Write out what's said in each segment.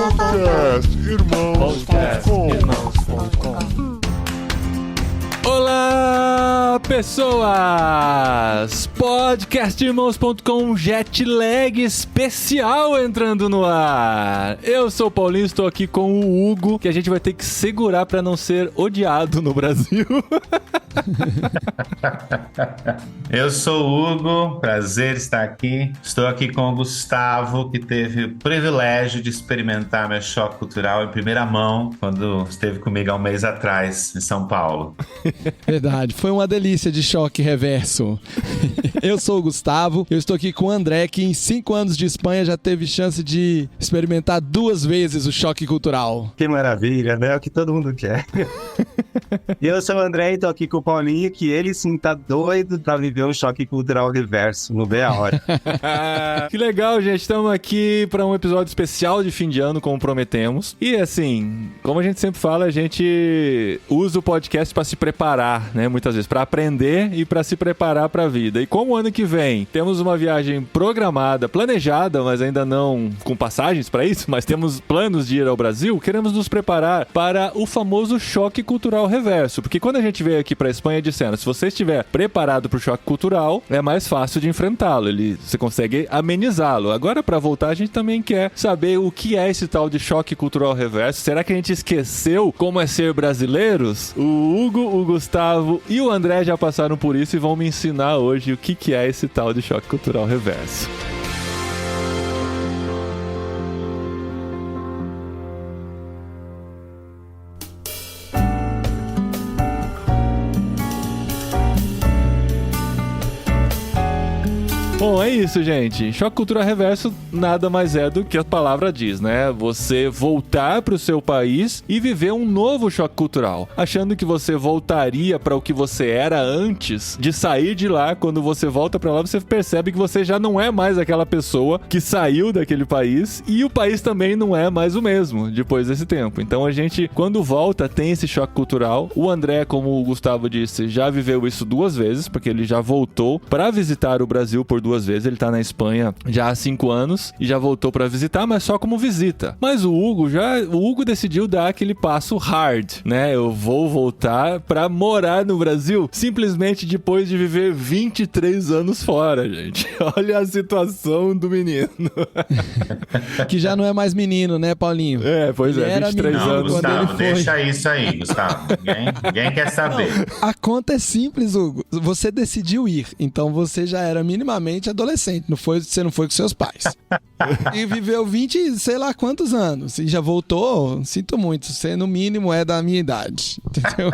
Podcastirmãos.com. Olá, pessoas! Podcastirmãos.com Jetlag especial entrando no ar. Eu sou o Paulinho, estou aqui com o Hugo, que a gente vai ter que segurar para não ser odiado no Brasil. Eu sou o Hugo, prazer estar aqui. Estou aqui com o Gustavo, que teve o privilégio de experimentar meu choque cultural em primeira mão quando esteve comigo há um mês atrás, em São Paulo. Verdade, foi uma delícia de choque reverso. Eu sou o Gustavo, eu estou aqui com o André, que em 5 anos de Espanha já teve chance de experimentar 2 vezes o choque cultural. Que maravilha, né? É o que todo mundo quer. E eu sou o André e tô aqui com o Paulinho, que ele sim tá doido pra viver um choque cultural reverso, não vê a hora. Que legal, gente, estamos aqui para um episódio especial de fim de ano, como prometemos. E assim, como a gente sempre fala, a gente usa o podcast para se preparar, né? Muitas vezes, para aprender e para se preparar para a vida. E como o ano que vem temos uma viagem programada, planejada, mas ainda não com passagens para isso, mas temos planos de ir ao Brasil, queremos nos preparar para o famoso choque cultural reverso. Porque quando a gente veio aqui para a Espanha dizendo, se você estiver preparado para o choque cultural, é mais fácil de enfrentá-lo. Você consegue amenizá-lo. Agora, para voltar, a gente também quer saber o que é esse tal de choque cultural reverso. Será que a gente esqueceu como é ser brasileiros? O Hugo, o Gustavo e o André já passaram por isso e vão me ensinar hoje o que é esse tal de choque cultural reverso. Bom, é isso, gente. Choque cultural reverso nada mais é do que a palavra diz, né? Você voltar para o seu país e viver um novo choque cultural, achando que você voltaria para o que você era antes de sair de lá. Quando você volta para lá, você percebe que você já não é mais aquela pessoa que saiu daquele país e o país também não é mais o mesmo depois desse tempo. Então a gente, quando volta, tem esse choque cultural. O André, como o Gustavo disse, já viveu isso 2 vezes, porque ele já voltou para visitar o Brasil por 2 vezes. Ele tá na Espanha já há 5 anos e já voltou pra visitar, mas só como visita. Mas o Hugo decidiu dar aquele passo hard, né? Eu vou voltar pra morar no Brasil simplesmente depois de viver 23 anos fora, gente. Olha a situação do menino. Que já não é mais menino, né, Paulinho? É, pois ele é, 23 não, anos. Gustavo, deixa isso aí, Gustavo. Ninguém quer saber. A conta é simples, Hugo. Você decidiu ir, então você já era minimamente adolescente, você não foi com seus pais. E viveu 20, sei lá quantos anos. E já voltou, sinto muito, você no mínimo é da minha idade. Entendeu?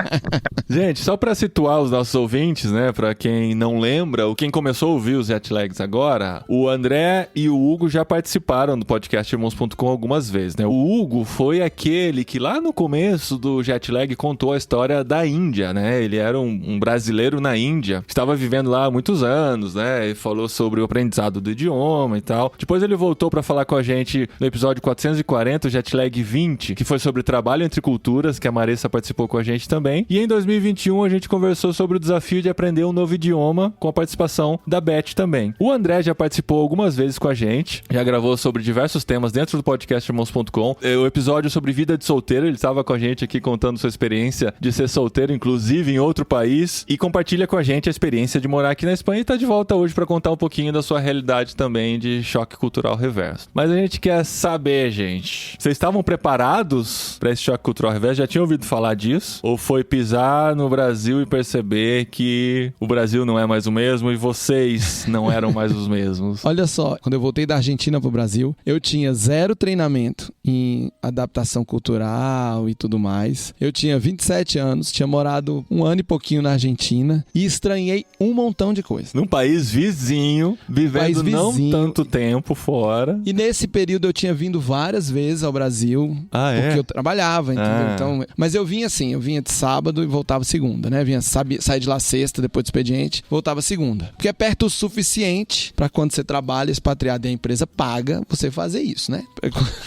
Gente, só pra situar os nossos ouvintes, né, pra quem não lembra, ou quem começou a ouvir os Jetlags agora, o André e o Hugo já participaram do podcast Irmãos.com algumas vezes, né? O Hugo foi aquele que lá no começo do Jetlag contou a história da Índia, né? Ele era um brasileiro na Índia, estava vivendo lá há muitos anos, né? E falou sobre o aprendizado do idioma e tal. Depois ele voltou para falar com a gente no episódio 440, o Jetlag 20, que foi sobre trabalho entre culturas, que a Marissa participou com a gente também. E em 2021 a gente conversou sobre o desafio de aprender um novo idioma, com a participação da Beth também. O André já participou algumas vezes com a gente, já gravou sobre diversos temas dentro do podcast Irmãos.com. O episódio sobre vida de solteiro, ele estava com a gente aqui contando sua experiência de ser solteiro, inclusive em outro país, e compartilha com a gente a experiência de morar aqui na Espanha e tá de volta hoje para contar um pouquinho da sua realidade também de choque cultural reverso. Mas a gente quer saber, gente, vocês estavam preparados para esse choque cultural reverso? Já tinham ouvido falar disso? Ou foi pisar no Brasil e perceber que o Brasil não é mais o mesmo e vocês não eram mais os mesmos? Olha só, quando eu voltei da Argentina pro Brasil, eu tinha 0 treinamento em adaptação cultural e tudo mais. Eu tinha 27 anos, tinha morado 1 ano e pouquinho na Argentina e estranhei um montão de coisa. Num país vizinho, vivendo não tanto tempo fora. E nesse período eu tinha vindo várias vezes ao Brasil, porque eu trabalhava, entendeu? Então, mas eu vinha assim, eu vinha de sábado e voltava segunda, né? Saía de lá sexta, depois do expediente, voltava segunda. Porque é perto o suficiente pra quando você trabalha, expatriado e a empresa paga, você fazer isso, né?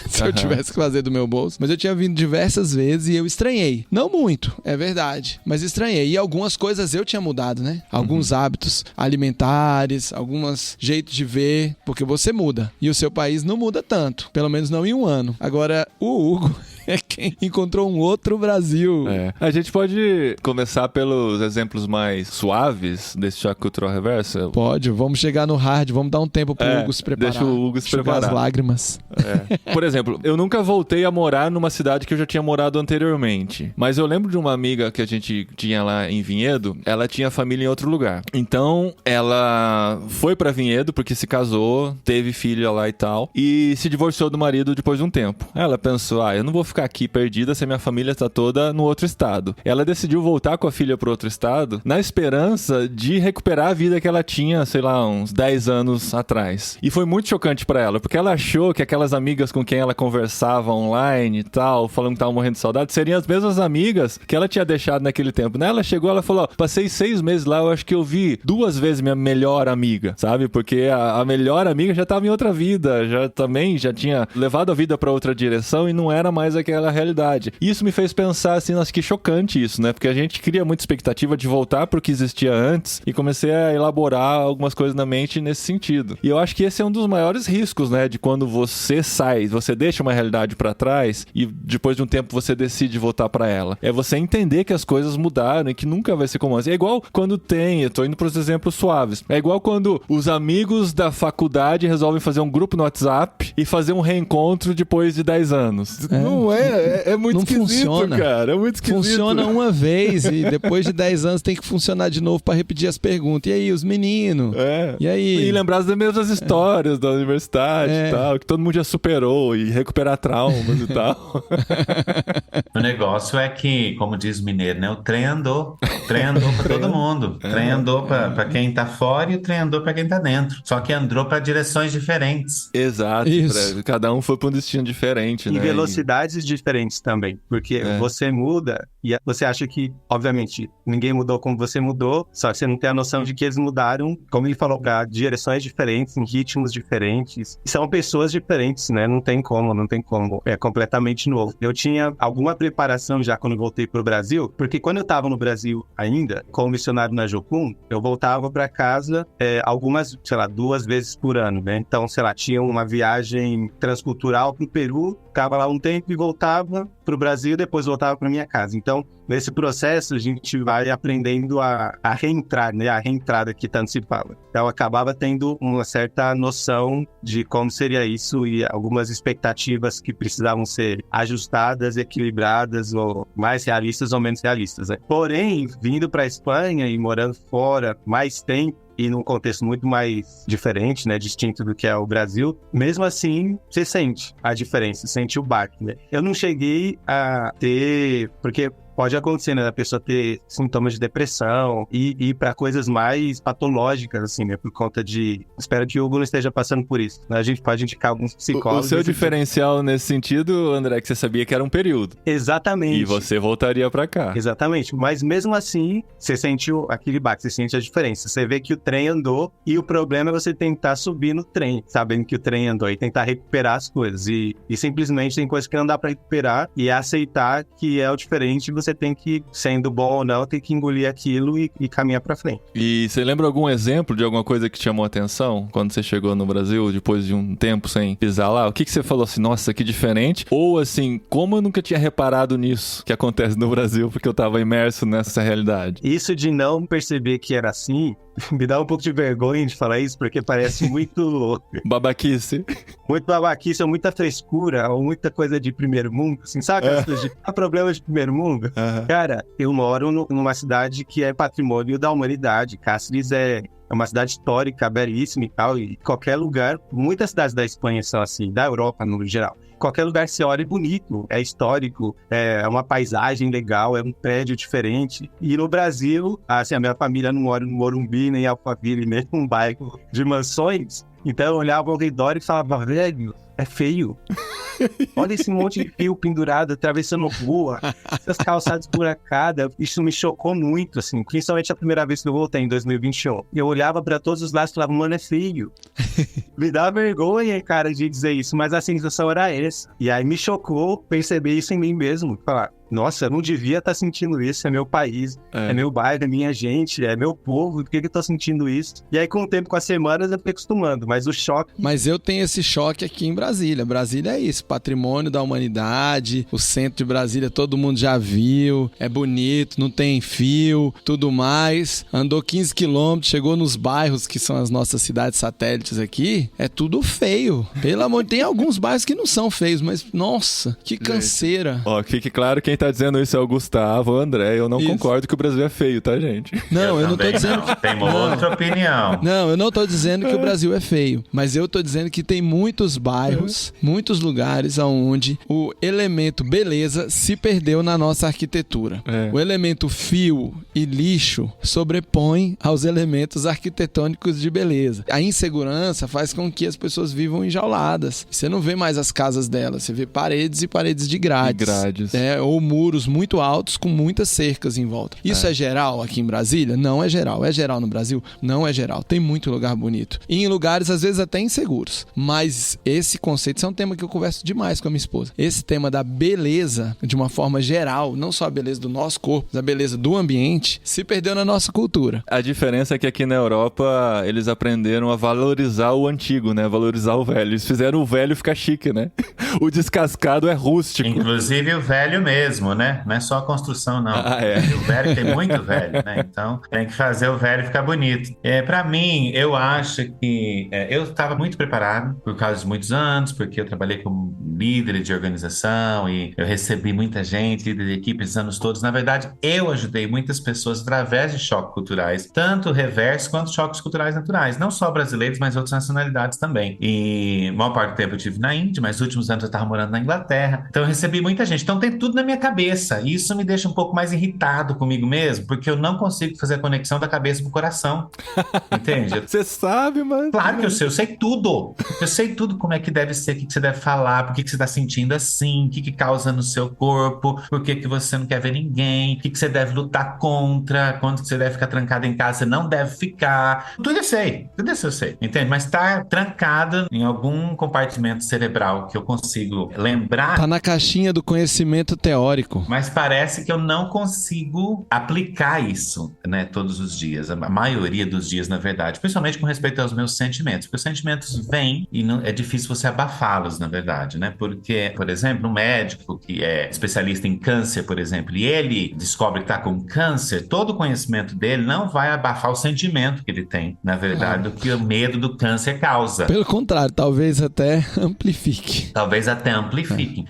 Se eu tivesse que fazer do meu bolso. Mas eu tinha vindo diversas vezes e eu estranhei. Não muito, é verdade, mas estranhei. E algumas coisas eu tinha mudado, né? Alguns hábitos alimentares, alguns alguns jeitos de ver, porque você muda. E o seu país não muda tanto, pelo menos não em um ano. Agora, o Hugo é quem encontrou um outro Brasil. A gente pode começar pelos exemplos mais suaves desse choque cultural reverso? Pode, vamos chegar no hard, vamos dar um tempo pro Hugo se preparar. Deixa o Hugo se preparar. As lágrimas. Por exemplo, eu nunca voltei a morar numa cidade que eu já tinha morado anteriormente. Mas eu lembro de uma amiga que a gente tinha lá em Vinhedo, ela tinha família em outro lugar. Então, ela foi pra Vinhedo porque se casou, teve filha lá e tal, e se divorciou do marido depois de um tempo. Ela pensou, eu não vou ficar aqui perdida se a minha família tá toda no outro estado. Ela decidiu voltar com a filha pro outro estado na esperança de recuperar a vida que ela tinha, sei lá, uns 10 anos atrás. E foi muito chocante pra ela, porque ela achou que aquelas amigas com quem ela conversava online e tal, falando que tava morrendo de saudade, seriam as mesmas amigas que ela tinha deixado naquele tempo, né? Ela chegou, ela falou, passei 6 meses lá, eu acho que eu vi 2 vezes minha melhor amiga, sabe? Porque a melhor amiga já tava em outra vida, já tinha levado a vida pra outra direção e não era mais aquela realidade. E isso me fez pensar assim, nossa, que chocante isso, né? Porque a gente cria muita expectativa de voltar pro que existia antes e comecei a elaborar algumas coisas na mente nesse sentido. E eu acho que esse é um dos maiores riscos, né? De quando você sai, você deixa uma realidade pra trás e depois de um tempo você decide voltar pra ela. É você entender que as coisas mudaram e que nunca vai ser como antes. É igual quando eu tô indo pros exemplos suaves. É igual quando os amigos da faculdade resolvem fazer um grupo no WhatsApp e fazer um reencontro depois de 10 anos. Não é muito não esquisito, funciona. Cara. É muito esquisito. Funciona uma vez e depois de 10 anos tem que funcionar de novo pra repetir as perguntas. E aí, os meninos? E aí? E lembrar das mesmas histórias da universidade e tal, que todo mundo já superou e recuperar traumas e tal. O negócio é que, como diz o mineiro, né? O trem andou. O trem andou pra todo mundo. O trem andou pra quem tá fora e o trem andou pra quem tá dentro. Só que andou pra direções diferentes. Exato. Cada um foi pra um destino diferente, né? E velocidades diferentes também. Porque você muda e você acha que, obviamente, ninguém mudou como você mudou, só que você não tem a noção de que eles mudaram, como ele falou, pra direções diferentes, em ritmos diferentes. E são pessoas diferentes, né? Não tem como. É completamente novo. Eu tinha alguma preparação já quando voltei pro Brasil, porque quando eu tava no Brasil ainda, como missionário na Jocum, eu voltava pra casa algumas, 2 vezes por ano, né? Então, tinha uma viagem transcultural pro Peru, ficava lá um tempo e voltava pro Brasil, depois voltava pra minha casa. Então, nesse processo, a gente vai aprendendo a reentrar, né? A reentrada que tanto se fala. Então, eu acabava tendo uma certa noção de como seria isso e algumas expectativas que precisavam ser ajustadas, equilibradas, ou mais realistas ou menos realistas, né? Porém, vindo para a Espanha e morando fora mais tempo, e num contexto muito mais diferente, né, distinto do que é o Brasil, mesmo assim, você sente a diferença, sente o baque, né? Eu não cheguei a ter, porque pode acontecer, né, da pessoa ter sintomas de depressão e ir para coisas mais patológicas, assim, né, por conta de... Espero que o Hugo não esteja passando por isso, né? A gente pode indicar alguns psicólogos. O seu diferencial nesse sentido, André, que você sabia que era um período. Exatamente. E você voltaria para cá. Exatamente. Mas mesmo assim, você sente aquele baque, você sente a diferença. Você vê que o trem andou e o problema é você tentar subir no trem, sabendo que o trem andou e tentar recuperar as coisas. E simplesmente tem coisas que não dá para recuperar e aceitar que é o diferente. Você tem que, sendo bom ou não, tem que engolir aquilo e caminhar pra frente. E você lembra algum exemplo de alguma coisa que te chamou a atenção quando você chegou no Brasil, depois de um tempo sem pisar lá? O que você falou assim, nossa, que diferente? Ou assim, como eu nunca tinha reparado nisso que acontece no Brasil, porque eu tava imerso nessa realidade? Isso de não perceber que era assim, me dá um pouco de vergonha de falar isso, porque parece muito... babaquice. Muito babaquice, ou muita frescura, ou muita coisa de primeiro mundo, assim, sabe? Problema de primeiro mundo. Cara, eu moro numa cidade que é patrimônio da humanidade. Cáceres é uma cidade histórica, belíssima e tal, e qualquer lugar, muitas cidades da Espanha são assim, da Europa no geral. Qualquer lugar você olha é bonito, é histórico, é uma paisagem legal, é um prédio diferente. E no Brasil, assim, a minha família não mora no Morumbi, nem em Alphaville, nem num bairro de mansões. Então eu olhava ao redor e falava, velho, é feio. Olha esse monte de fio pendurado, atravessando rua, essas calçadas buracadas. Isso me chocou muito, assim, principalmente a primeira vez que eu voltei, em 2021. E eu olhava pra todos os lados e falava, mano, é feio. Me dá vergonha, cara, de dizer isso, mas a sensação era essa. E aí me chocou perceber isso em mim mesmo. Falar, nossa, eu não devia estar sentindo isso, é meu país, é meu bairro, é minha gente, é meu povo, por que eu tô sentindo isso? E aí com o tempo, com as semanas, eu fui acostumando, mas o choque... Mas eu tenho esse choque aqui em Brasília. Brasília é isso, patrimônio da humanidade, o centro de Brasília todo mundo já viu, é bonito, não tem fio, tudo mais. Andou 15 quilômetros, chegou nos bairros que são as nossas cidades satélites aqui, é tudo feio. Pelo amor de Deus, tem alguns bairros que não são feios, mas nossa, que canseira. Ó, que fique claro, quem tá dizendo isso é o Gustavo, o André. Eu não concordo que o Brasil é feio, tá, gente? Não, eu não tô dizendo que... Tem outra opinião. Não, eu não tô dizendo que o Brasil é feio, mas eu tô dizendo que tem muitos bairros, muitos lugares onde o elemento beleza se perdeu na nossa arquitetura. O elemento fio e lixo sobrepõe aos elementos arquitetônicos de beleza. A insegurança faz com que as pessoas vivam enjauladas. Você não vê mais as casas delas, você vê paredes e paredes de grades. Ou muros muito altos com muitas cercas em volta. Isso é geral aqui em Brasília? Não é geral. É geral no Brasil? Não é geral. Tem muito lugar bonito. E em lugares, às vezes, até inseguros. Mas esse conceito, isso é um tema que eu converso demais com a minha esposa. Esse tema da beleza, de uma forma geral, não só a beleza do nosso corpo, mas a beleza do ambiente, se perdeu na nossa cultura. A diferença é que aqui na Europa, eles aprenderam a valorizar o antigo, né? Valorizar o velho. Eles fizeram o velho ficar chique, né? O descascado é rústico. Inclusive o velho mesmo, né? Não é só a construção, não. O velho tem muito velho, né? Então, tem que fazer o velho ficar bonito. Pra mim, eu acho que... eu estava muito preparado por causa de muitos anos, porque eu trabalhei como líder de organização e eu recebi muita gente, líder de equipe esses anos todos. Na verdade, eu ajudei muitas pessoas através de choques culturais, tanto reverso quanto choques culturais naturais. Não só brasileiros, mas outras nacionalidades também. E a maior parte do tempo eu estive na Índia, mas nos últimos anos eu estava morando na Inglaterra. Então eu recebi muita gente. Então tem tudo na minha cabeça. E isso me deixa um pouco mais irritado comigo mesmo, porque eu não consigo fazer a conexão da cabeça pro coração. Entende? Você sabe, mano. Claro que eu sei tudo. Eu sei tudo como é que deve ser, o que você deve falar, por que você está sentindo assim, o que causa no seu corpo, por que você não quer ver ninguém, o que você deve lutar contra, quando você deve ficar trancado em casa, você não deve ficar. Tudo isso eu sei, entende? Mas tá trancado em algum compartimento cerebral que eu consigo lembrar. Tá na caixinha do conhecimento teórico. Mas parece que eu não consigo aplicar isso, né, todos os dias, a maioria dos dias, na verdade, principalmente com respeito aos meus sentimentos, porque os sentimentos vêm e não, é difícil você abafá-los, na verdade, né, porque, por exemplo, um médico que é especialista em câncer, por exemplo, e ele descobre que tá com câncer, todo o conhecimento dele não vai abafar o sentimento que ele tem, na verdade, do que o medo do câncer causa. Pelo contrário, talvez até amplifique.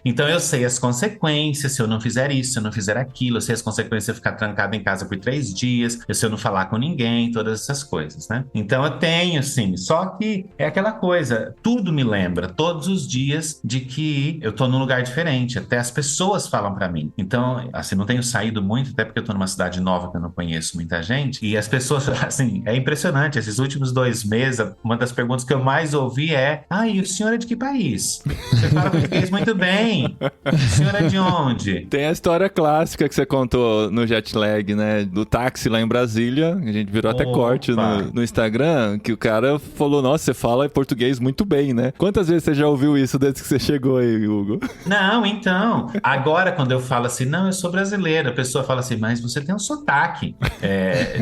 Então eu sei as consequências se eu não fizer isso, se eu não fizer aquilo, eu sei as consequências se eu ficar trancado em casa por 3 dias, se eu não falar com ninguém, todas essas coisas, né? Então eu tenho, sim, só que é aquela coisa, tudo me lembra, todos os dias, de que eu tô num lugar diferente, até as pessoas falam pra mim. Então, assim, não tenho saído muito, até porque eu tô numa cidade nova que eu não conheço muita gente, e as pessoas, assim, é impressionante, esses últimos 2 meses, uma das perguntas que eu mais ouvi é: e o senhor é de que país? Você fala português muito bem. O senhor é de onde? Tem a história clássica que você contou no jet lag, né? Do táxi lá em Brasília. A gente virou até corte no Instagram, que o cara falou: nossa, você fala português muito bem, né? Quantas vezes você já ouviu isso desde que você chegou aí, Hugo? Não, então. Agora, quando eu falo assim, não, eu sou brasileiro, a pessoa fala assim, mas você tem um sotaque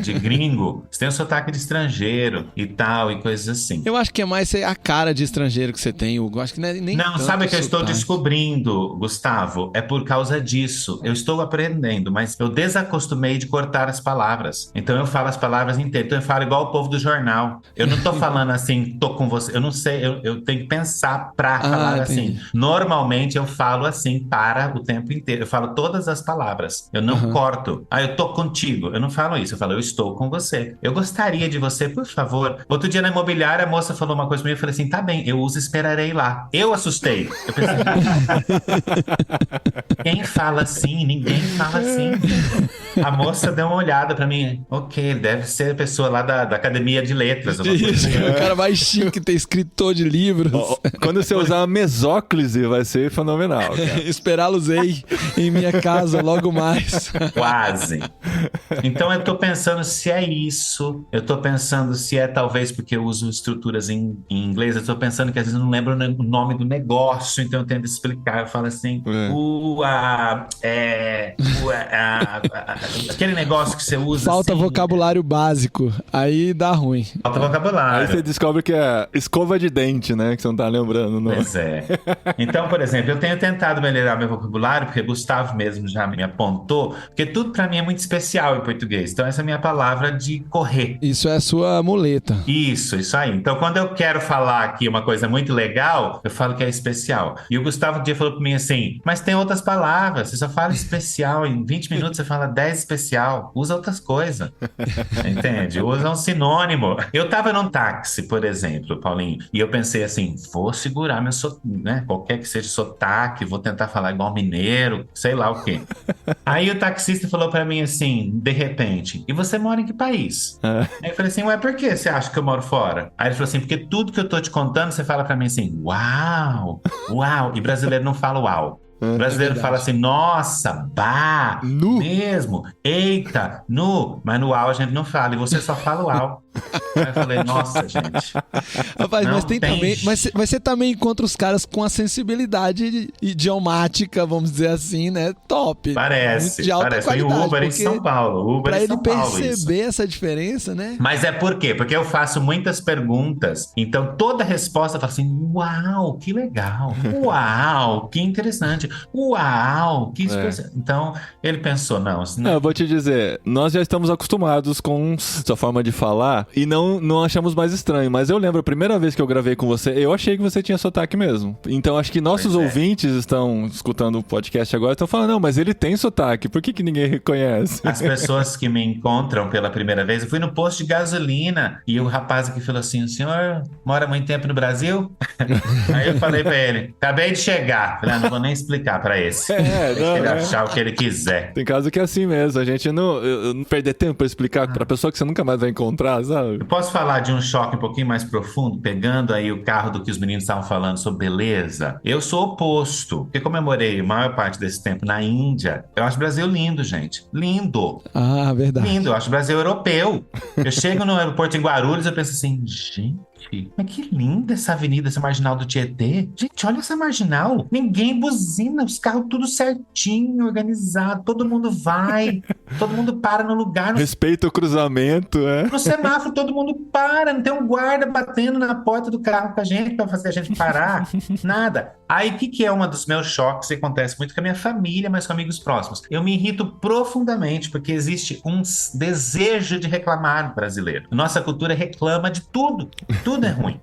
de gringo, você tem um sotaque de estrangeiro e tal, e coisas assim. Eu acho que é mais a cara de estrangeiro que você tem, Hugo. Acho que nem não, sabe o que eu estou descobrindo, Gustavo? É por causa disso. Eu estou aprendendo, mas eu desacostumei de cortar as palavras. Então eu falo as palavras inteiras. Então eu falo igual o povo do jornal. Eu não tô falando assim, tô com você. Eu não sei, eu tenho que pensar pra falar assim. Normalmente eu falo assim para o tempo inteiro. Eu falo todas as palavras. Eu não corto. Eu tô contigo. Eu não falo isso. Eu falo, eu estou com você. Eu gostaria de você, por favor. Outro dia na imobiliária, a moça falou uma coisa pra mim. Eu falei assim, tá bem, eu uso esperarei lá. Eu assustei. Eu pensei, quem fala assim? Ninguém fala assim. A moça deu uma olhada pra mim. Ok, deve ser a pessoa lá da Academia de Letras. Isso, o cara mais chique, tem escritor de livros. Quando você usar mesóclise, Euclise, vai ser fenomenal, cara. Esperá-los aí em minha casa logo mais. Quase. Então eu tô pensando se é isso. Eu tô pensando se é talvez porque eu uso estruturas em inglês. Eu tô pensando que às vezes eu não lembro o nome do negócio, então eu tento explicar. Eu falo assim, aquele negócio que você usa. Falta assim, vocabulário básico. Aí dá ruim. Falta vocabulário. Aí você descobre que é escova de dente, né? Que você não tá lembrando. Não. Pois é. Então, por exemplo, eu tenho tentado melhorar meu vocabulário, porque o Gustavo mesmo já me apontou, porque tudo pra mim é muito especial em português. Então, essa é a minha palavra de correr. Isso é a sua muleta. Isso aí. Então, quando eu quero falar aqui uma coisa muito legal, eu falo que é especial. E o Gustavo um dia falou pra mim assim, mas tem outras palavras, você só fala especial, em 20 minutos você fala 10 especial, usa outras coisas. Entende? Usa um sinônimo. Eu tava num táxi, por exemplo, Paulinho, e eu pensei assim, vou segurar meu né? Qualquer que seja sotaque, vou tentar falar igual mineiro, sei lá o quê. Aí o taxista falou pra mim assim, de repente, e você mora em que país? Aí eu falei assim, ué, por que você acha que eu moro fora? Aí ele falou assim, porque tudo que eu tô te contando, você fala pra mim assim, uau, e brasileiro não fala uau. O brasileiro fala assim, nossa, bah, nu. Mesmo, eita, nu, mas no uau a gente não fala, e você só fala uau. Aí eu falei, nossa, gente. Rapaz, mas tem também. Mas você também encontra os caras com a sensibilidade idiomática, vamos dizer assim, né? Top. Parece. De alta Foi qualidade. o Uber em São Paulo. Pra ele perceber essa diferença, né? Mas é por quê? Porque eu faço muitas perguntas. Então toda resposta fala assim: uau, que legal. Uau, que interessante. Uau, que interessante. Então ele pensou: não, eu vou te dizer, nós já estamos acostumados com sua forma de falar. E não achamos mais estranho. Mas eu lembro, a primeira vez que eu gravei com você, eu achei que você tinha sotaque mesmo. Então acho que nossos ouvintes estão escutando o podcast agora, estão falando, não, mas ele tem sotaque, por que ninguém reconhece? As pessoas que me encontram pela primeira vez, eu fui no posto de gasolina e o rapaz aqui falou assim, o senhor mora muito tempo no Brasil? Aí eu falei pra ele, acabei de chegar. Falei, não vou nem explicar pra esse. Deixa ele achar o que ele quiser. Tem caso que é assim mesmo, a gente não perder tempo pra explicar pra pessoa que você nunca mais vai encontrar, sabe? Eu posso falar de um choque um pouquinho mais profundo, pegando aí o carro do que os meninos estavam falando sobre beleza? Eu sou oposto, porque como eu morei a maior parte desse tempo na Índia, eu acho o Brasil lindo, gente. Lindo. Ah, verdade. Lindo, eu acho o Brasil europeu. Eu chego no aeroporto em Guarulhos e eu penso assim, gente, mas que linda essa avenida, essa marginal do Tietê. Gente, olha essa marginal. Ninguém buzina, os carros tudo certinho, organizado. Todo mundo vai, todo mundo para no lugar. Respeita o cruzamento, é. No semáforo todo mundo para, não tem um guarda batendo na porta do carro com a gente pra fazer a gente parar. Nada. Aí o que é um dos meus choques que acontece muito com a minha família, mas com amigos próximos? Eu me irrito profundamente porque existe um desejo de reclamar do brasileiro. Nossa cultura reclama de tudo. Tudo é ruim.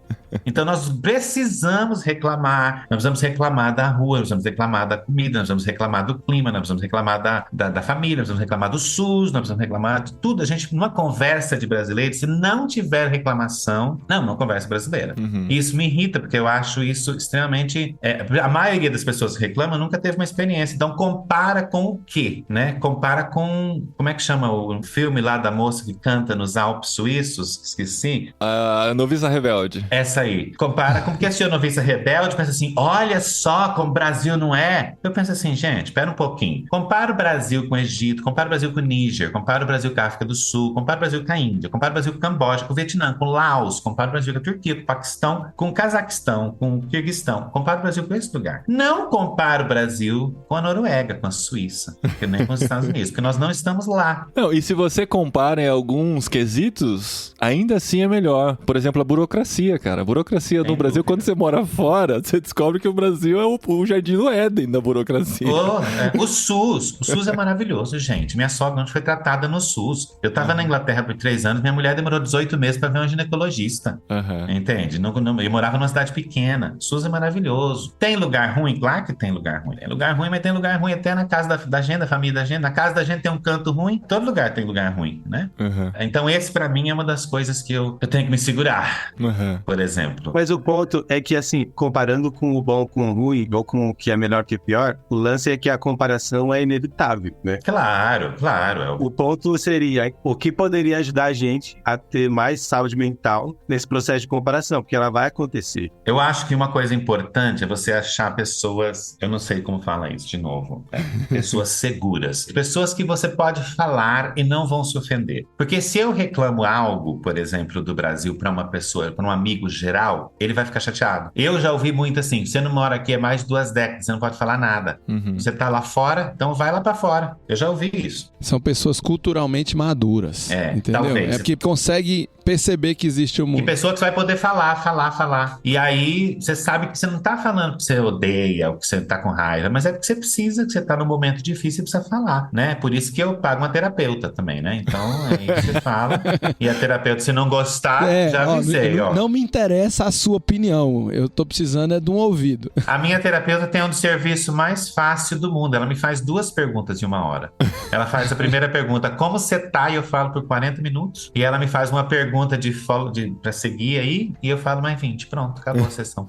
Então nós precisamos reclamar, nós precisamos reclamar da rua, nós precisamos reclamar da comida, nós precisamos reclamar do clima, nós precisamos reclamar da família, nós precisamos reclamar do SUS, nós precisamos reclamar de tudo. A gente, numa conversa de brasileiro, se não tiver reclamação, não conversa brasileira. Isso me irrita, porque eu acho isso extremamente... a maioria das pessoas que reclamam nunca teve uma experiência. Então compara com o quê? Né? Compara com... Como é que chama o filme lá da moça que canta nos Alpes suíços? Esqueci. A Noviça Rebelde. Essa aí. Compara com que a noviça rebelde pensa assim, olha só como o Brasil não é. Eu penso assim, gente, espera um pouquinho. Compara o Brasil com o Egito, compara o Brasil com o Níger, compara o Brasil com a África do Sul, compara o Brasil com a Índia, compara o Brasil com o Camboja, com o Vietnã, com o Laos, compara o Brasil com a Turquia, com o Paquistão, com o Cazaquistão, com o Quirguistão. Compara o Brasil com esse lugar. Não compara o Brasil com a Noruega, com a Suíça, que nem com os Estados Unidos, porque nós não estamos lá. Não, e se você compara em alguns quesitos, ainda assim é melhor. Por exemplo, a burocracia, cara. A burocracia no Brasil, quando você mora fora, você descobre que o Brasil é o jardim do Éden da burocracia. O SUS é maravilhoso, gente. Minha sogra foi tratada no SUS. Eu tava na Inglaterra por 3 anos, minha mulher demorou 18 meses para ver um ginecologista. Entende? Eu morava numa cidade pequena. O SUS é maravilhoso. Tem lugar ruim? Claro que tem lugar ruim. Tem lugar ruim, mas tem lugar ruim até na casa da gente, da família da gente. Na casa da gente tem um canto ruim, todo lugar tem lugar ruim, né? Então esse pra mim é uma das coisas que eu tenho que me segurar, por exemplo. exemplo. Mas o ponto é que, assim, comparando com o bom com o ruim, ou com o que é melhor que o pior, o lance é que a comparação é inevitável, né? Claro. O ponto seria o que poderia ajudar a gente a ter mais saúde mental nesse processo de comparação, porque ela vai acontecer. Eu acho que uma coisa importante é você achar pessoas, eu não sei como fala isso de novo, pessoas seguras. Pessoas que você pode falar e não vão se ofender. Porque se eu reclamo algo, por exemplo, do Brasil para uma pessoa, para um amigo geral, ele vai ficar chateado. Eu já ouvi muito assim, você não mora aqui há mais de 2 décadas, você não pode falar nada. Você tá lá fora, então vai lá para fora. Eu já ouvi isso. São pessoas culturalmente maduras, entendeu? Talvez. É porque consegue perceber que existe o mundo. E pessoa que você vai poder falar. E aí, você sabe que você não tá falando que você odeia ou que você tá com raiva, mas é porque você precisa, que você tá num momento difícil e precisa falar, né? Por isso que eu pago uma terapeuta também, né? Então, aí você fala. E a terapeuta, se não gostar, já avisei, ó. Não me interessa a sua opinião. Eu tô precisando de um ouvido. A minha terapeuta tem um do serviço mais fácil do mundo. Ela me faz 2 perguntas em 1 hora. Ela faz a primeira pergunta, como você tá? E eu falo por 40 minutos. E ela me faz uma pergunta pra seguir aí, e eu falo mais 20. Pronto, acabou a sessão.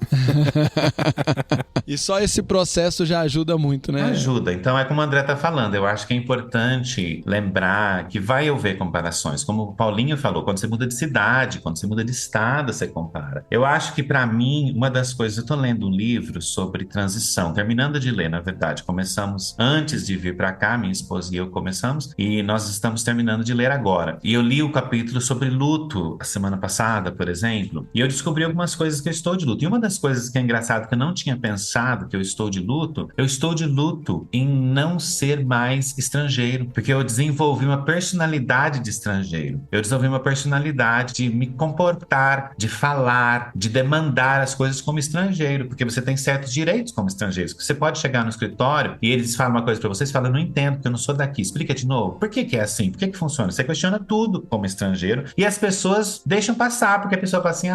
E só esse processo já ajuda muito, né? Ajuda. Então é como o André tá falando, eu acho que é importante lembrar que vai haver comparações. Como o Paulinho falou, quando você muda de cidade, quando você muda de estado, você compara. Eu acho que pra mim, uma das coisas, eu tô lendo um livro sobre transição, terminando de ler, na verdade. Começamos antes de vir pra cá, minha esposa e eu começamos, e nós estamos terminando de ler agora. E eu li o capítulo sobre luto a semana passada, por exemplo, e eu descobri algumas coisas que eu estou de luto. E uma das coisas que é engraçado, que eu não tinha pensado que eu estou de luto em não ser mais estrangeiro, porque eu desenvolvi uma personalidade de estrangeiro. Eu desenvolvi uma personalidade de me comportar, de falar, de demandar as coisas como estrangeiro, porque você tem certos direitos como estrangeiro. Você pode chegar no escritório e eles falam uma coisa pra você, você fala, eu não entendo, porque eu não sou daqui. Explica de novo. Por que é assim? Por que funciona? Você questiona tudo como estrangeiro e as pessoas deixam passar, porque a pessoa fala assim,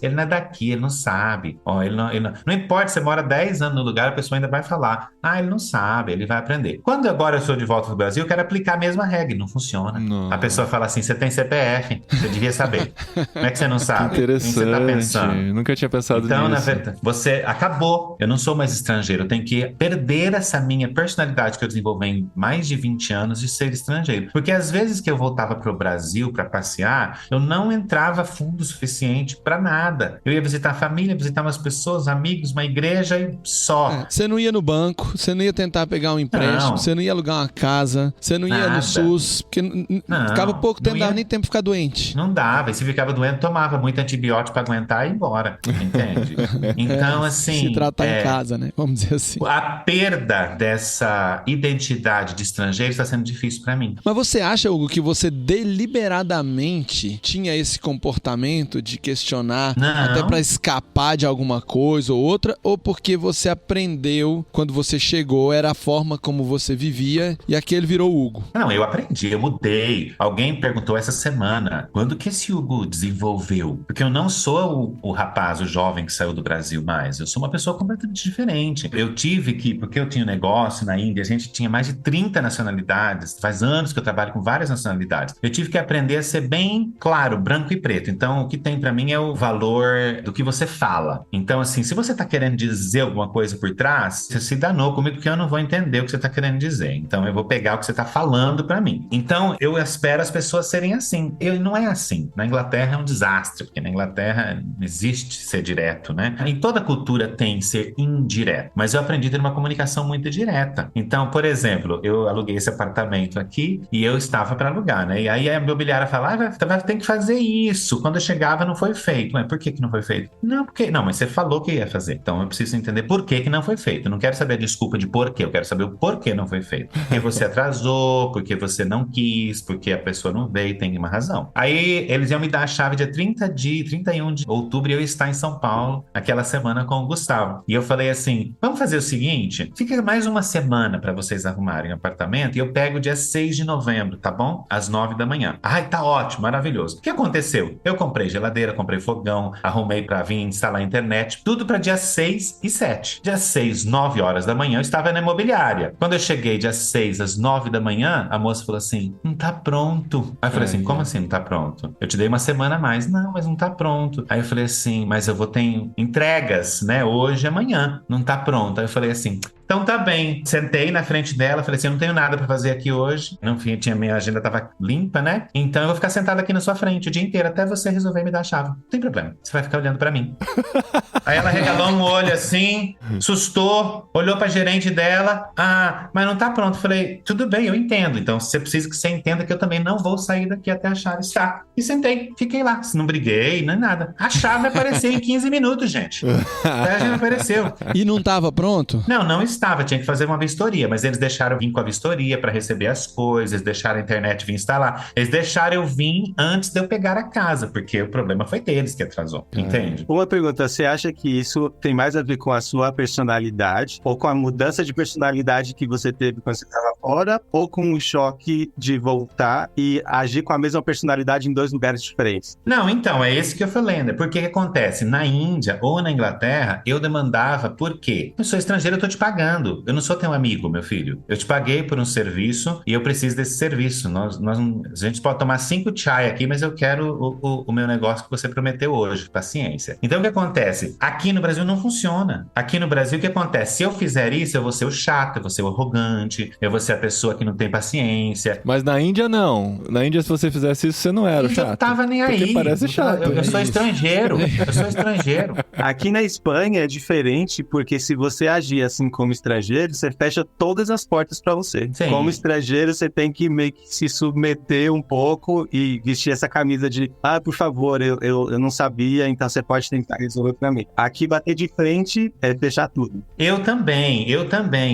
ele não é daqui, ele não sabe. Ele não importa, você mora 10 anos no lugar, a pessoa ainda vai falar, ele não sabe, ele vai aprender. Quando agora eu sou de volta do Brasil, eu quero aplicar a mesma regra, não funciona. Não. A pessoa fala assim, você tem CPF, você devia saber. Como é que você não sabe? Que interessante. Você tá pensando? Nunca tinha pensado nisso. Então, na verdade, você acabou. Eu não sou mais estrangeiro, eu tenho que perder essa minha personalidade que eu desenvolvi em mais de 20 anos de ser estrangeiro. Porque às vezes que eu voltava pro Brasil para passear, eu não entrava fundo o suficiente para nada. Eu ia visitar a família, visitar umas pessoas, amigos, uma igreja e só. Você não ia no banco, você não ia tentar pegar um empréstimo, você não ia alugar uma casa, você não ia no SUS, porque ficava pouco tempo, não dava nem tempo de ficar doente. Não dava, e se ficava doente, tomava muito antibiótico para aguentar e ir embora, entende? Então, assim... Se tratar em casa, né? Vamos dizer assim. A perda dessa identidade de estrangeiro está sendo difícil para mim. Mas você acha, Hugo, que você deliberadamente tinha esse comportamento de questionar até para escapar de alguma coisa ou outra, ou porque você aprendeu quando você chegou, era a forma como você vivia e aquele virou Hugo? Não, eu aprendi, eu mudei. Alguém perguntou essa semana, quando que esse Hugo desenvolveu? Porque eu não sou o rapaz, o jovem que saiu do Brasil mais, eu sou uma pessoa completamente diferente. Eu tive que, porque eu tinha um negócio na Índia, a gente tinha mais de 30 nacionalidades, faz anos que eu trabalho com várias nacionalidades. Eu tive que aprender a ser bem claro, branco e preto. Então, o que tem pra mim é o valor do que você fala. Então, assim, se você tá querendo dizer alguma coisa por trás, você se danou comigo porque eu não vou entender o que você tá querendo dizer. Então, eu vou pegar o que você tá falando pra mim. Então, eu espero as pessoas serem assim. Não é assim. Na Inglaterra é um desastre, porque na Inglaterra não existe ser direto, né? Em toda cultura tem ser indireto, mas eu aprendi a ter uma comunicação muito direta. Então, por exemplo, eu aluguei esse apartamento aqui e eu estava para alugar, né? E aí a imobiliária fala, vai ter que fazer isso. Quando eu chegava, não foi feito. Mas por que não foi feito? Não, mas você falou que ia fazer. Então eu preciso entender por que não foi feito. Eu não quero saber a desculpa de por quê, eu quero saber o porquê não foi feito. Porque você atrasou, porque você não quis, porque a pessoa não veio, tem uma razão. Aí eles iam me dar a chave dia 31 de outubro e eu ia estar em São Paulo aquela semana com o Gustavo. E eu falei assim, vamos fazer o seguinte, fica mais uma semana para vocês arrumarem o apartamento e eu pego dia 6 de novembro, tá bom? Às 9 da manhã. Ai, tá ótimo, maravilhoso. O que aconteceu? Eu comprei geladeira, comprei fogão, arrumei para vir instalar a internet, tudo para dia 6 e 7. Dia 6, 9 horas da manhã, eu estava na imobiliária. Quando eu cheguei dia 6 às 9 da manhã, a moça falou assim, não tá pronto. Aí eu falei assim, como assim não tá pronto? Eu te dei uma semana a mais. Não, mas não tá pronto. Aí eu falei assim, mas eu vou ter entregas, né? Hoje e amanhã. Não tá pronto. Aí eu falei assim, então tá bem. Sentei na frente dela, falei assim, eu não tenho nada pra fazer aqui hoje. Não, enfim, minha agenda tava limpa, né? Então eu vou ficar sentado aqui na sua frente o dia inteiro até você resolver me dar a chave. Não tem problema. Você vai ficar olhando pra mim. Aí ela regalou um olho assim, assustou, olhou pra gerente dela. Ah, mas não tá pronto. Eu falei, tudo bem, eu entendo. Então você precisa que você entenda que eu também não vou sair daqui até a chave estar. E sentei, fiquei lá. Não briguei, nem nada. A chave apareceu em 15 minutos, gente. A chave apareceu. E não tava pronto? Não estava. Tinha que fazer uma vistoria, mas eles deixaram eu vir com a vistoria para receber as coisas, deixaram a internet vir instalar. Eles deixaram eu vir antes de eu pegar a casa, porque o problema foi deles que atrasou, entende? Uma pergunta, você acha que isso tem mais a ver com a sua personalidade ou com a mudança de personalidade que você teve quando você estava fora, ou com o choque de voltar e agir com a mesma personalidade em dois lugares diferentes? Não, então, é esse que eu falei, né? Porque o que acontece? Na Índia ou na Inglaterra, eu demandava por quê? Eu sou estrangeiro, eu tô te pagando. Eu não sou teu amigo, meu filho. Eu te paguei por um serviço e eu preciso desse serviço. A gente pode tomar 5 chai aqui, mas eu quero o meu negócio que você prometeu hoje. Paciência. Então, o que acontece? Aqui no Brasil não funciona. Aqui no Brasil, o que acontece? Se eu fizer isso, eu vou ser o chato, eu vou ser o arrogante, eu vou ser a pessoa que não tem paciência. Mas na Índia, não. Na Índia, se você fizesse isso, você não era o chato. Eu tava nem aí. Porque parece chato. Eu sou estrangeiro. Eu sou estrangeiro. Aqui na Espanha é diferente, porque se você agir assim como estrangeiro, você fecha todas as portas pra você. Sim. Como estrangeiro, você tem que meio que se submeter um pouco e vestir essa camisa de por favor, eu não sabia, então você pode tentar resolver pra mim. Aqui, bater de frente é fechar tudo. Eu também,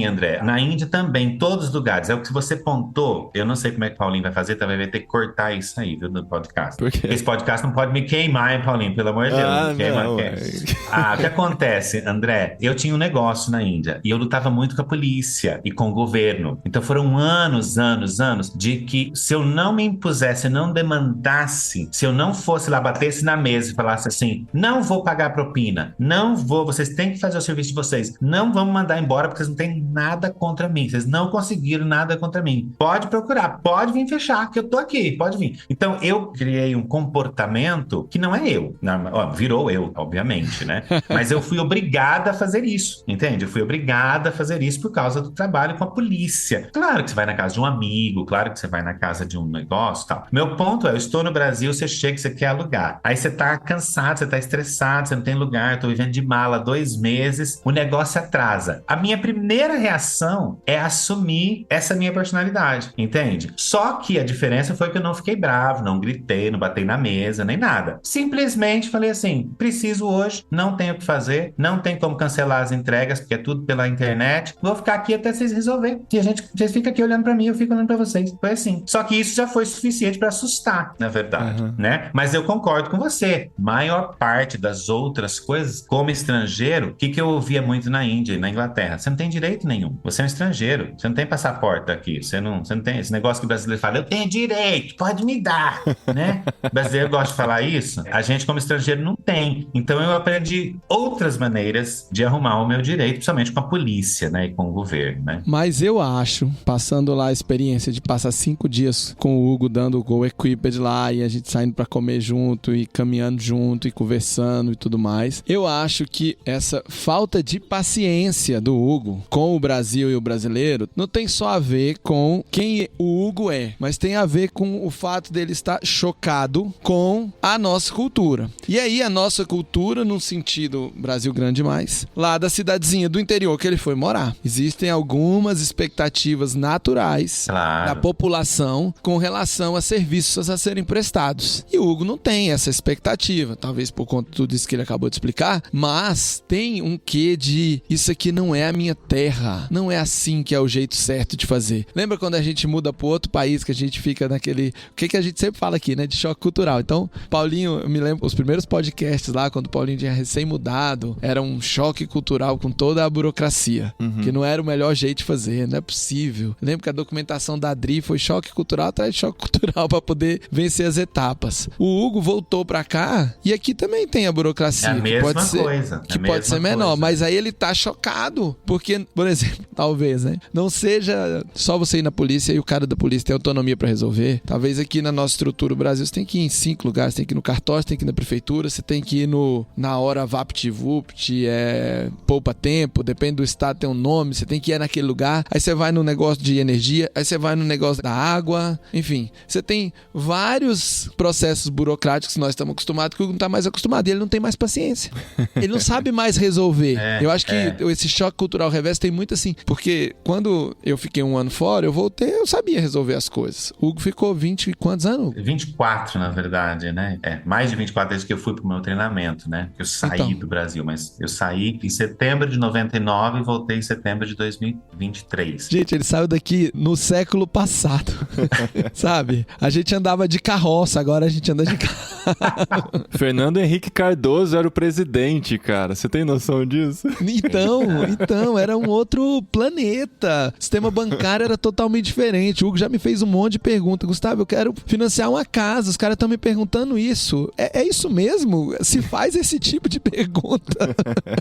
André. Na Índia também, em todos os lugares. É o que você pontou. Eu não sei como é que o Paulinho vai fazer, talvez vai ter que cortar isso aí, viu, do podcast. Por quê? Esse podcast não pode me queimar, hein, Paulinho? Pelo amor de Deus. Ah, me queima, não, o que acontece, André? Eu tinha um negócio na Índia e eu lutava muito com a polícia e com o governo. Então foram anos de que se eu não me impusesse, não demandasse, se eu não fosse lá, batesse na mesa e falasse assim, não vou pagar propina, não vou, vocês têm que fazer o serviço de vocês, não vão me mandar embora porque vocês não têm nada contra mim, vocês não conseguiram nada contra mim. Pode procurar, pode vir fechar, que eu tô aqui, pode vir. Então eu criei um comportamento que não é eu, virou eu, obviamente, né? Mas eu fui obrigada a fazer isso, entende? Eu fui obrigada a fazer isso por causa do trabalho com a polícia. Claro que você vai na casa de um amigo, claro que você vai na casa de um negócio e tal. Meu ponto é, eu estou no Brasil, você chega, você quer alugar. Aí você tá cansado, você tá estressado, você não tem lugar, eu tô vivendo de mala 2 meses, o negócio atrasa. A minha primeira reação é assumir essa minha personalidade, entende? Só que a diferença foi que eu não fiquei bravo, não gritei, não batei na mesa, nem nada. Simplesmente falei assim, preciso hoje, não tenho o que fazer, não tem como cancelar as entregas, porque é tudo pela internet, vou ficar aqui até vocês resolverem. E vocês ficam aqui olhando pra mim, eu fico olhando pra vocês. Foi assim. Só que isso já foi suficiente pra assustar, na verdade, né? Mas eu concordo com você. Maior parte das outras coisas, como estrangeiro, o que eu ouvia muito na Índia e na Inglaterra? Você não tem direito nenhum. Você é um estrangeiro. Você não tem passaporte aqui. Você não tem esse negócio que o brasileiro fala, eu tenho direito, pode me dar, né? O brasileiro gosta de falar isso. A gente, como estrangeiro, não tem. Então eu aprendi outras maneiras de arrumar o meu direito, principalmente com a polícia, né? E com o governo, né? Mas eu acho, passando lá a experiência de passar 5 dias com o Hugo dando o Go Equipped lá e a gente saindo pra comer junto e caminhando junto e conversando e tudo mais, eu acho que essa falta de paciência do Hugo com o Brasil e o brasileiro não tem só a ver com quem o Hugo é, mas tem a ver com o fato dele estar chocado com a nossa cultura. E aí a nossa cultura, no sentido Brasil grande demais, lá da cidadezinha do interior que ele foi morar. Existem algumas expectativas naturais da população com relação a serviços a serem prestados. E o Hugo não tem essa expectativa, talvez por conta de tudo isso que ele acabou de explicar, mas tem um quê de isso aqui não é a minha terra, não é assim que é o jeito certo de fazer. Lembra quando a gente muda para outro país que a gente fica naquele, o que a gente sempre fala aqui, né, de choque cultural. Então, Paulinho, eu me lembro os primeiros podcasts lá, quando o Paulinho tinha recém-mudado, era um choque cultural com toda a burocracia, que não era o melhor jeito de fazer, não é possível. Eu lembro que a documentação da Adri foi choque cultural atrás de choque cultural para poder vencer as etapas. O Hugo voltou para cá e aqui também tem a burocracia, que pode ser coisa, que pode ser menor, mas aí ele tá chocado, porque, por exemplo, talvez, né, não seja só você ir na polícia e o cara da polícia tem autonomia para resolver. Talvez aqui na nossa estrutura do Brasil você tem que ir em 5 lugares, tem que ir no cartório, tem que ir na prefeitura, prefeitura, você tem que ir na hora VaptVupt, poupa tempo, depende do estado, tem um nome, você tem que ir naquele lugar, aí você vai no negócio de energia, aí você vai no negócio da água, enfim, você tem vários processos burocráticos que nós estamos acostumados, que o Hugo não está mais acostumado, e ele não tem mais paciência. Ele não sabe mais resolver. Eu acho que esse choque cultural reverso tem muito assim, porque quando eu fiquei um ano fora, eu voltei, eu sabia resolver as coisas. O Hugo ficou 20 e quantos anos? 24, na verdade, né? Mais de 24 desde que eu fui pro meu treinamento, né? Eu saí do Brasil, mas eu saí em setembro de 99 e voltei em setembro de 2023. Gente, ele saiu daqui no século passado, sabe? A gente andava de carroça, agora a gente anda de carro. Fernando Henrique Cardoso era o presidente, cara. Você tem noção disso? Então, era um outro planeta. O sistema bancário era totalmente diferente. O Hugo já me fez um monte de perguntas. Gustavo, eu quero financiar uma casa. Os caras estão me perguntando isso. É isso mesmo? Se faz esse tipo de pergunta.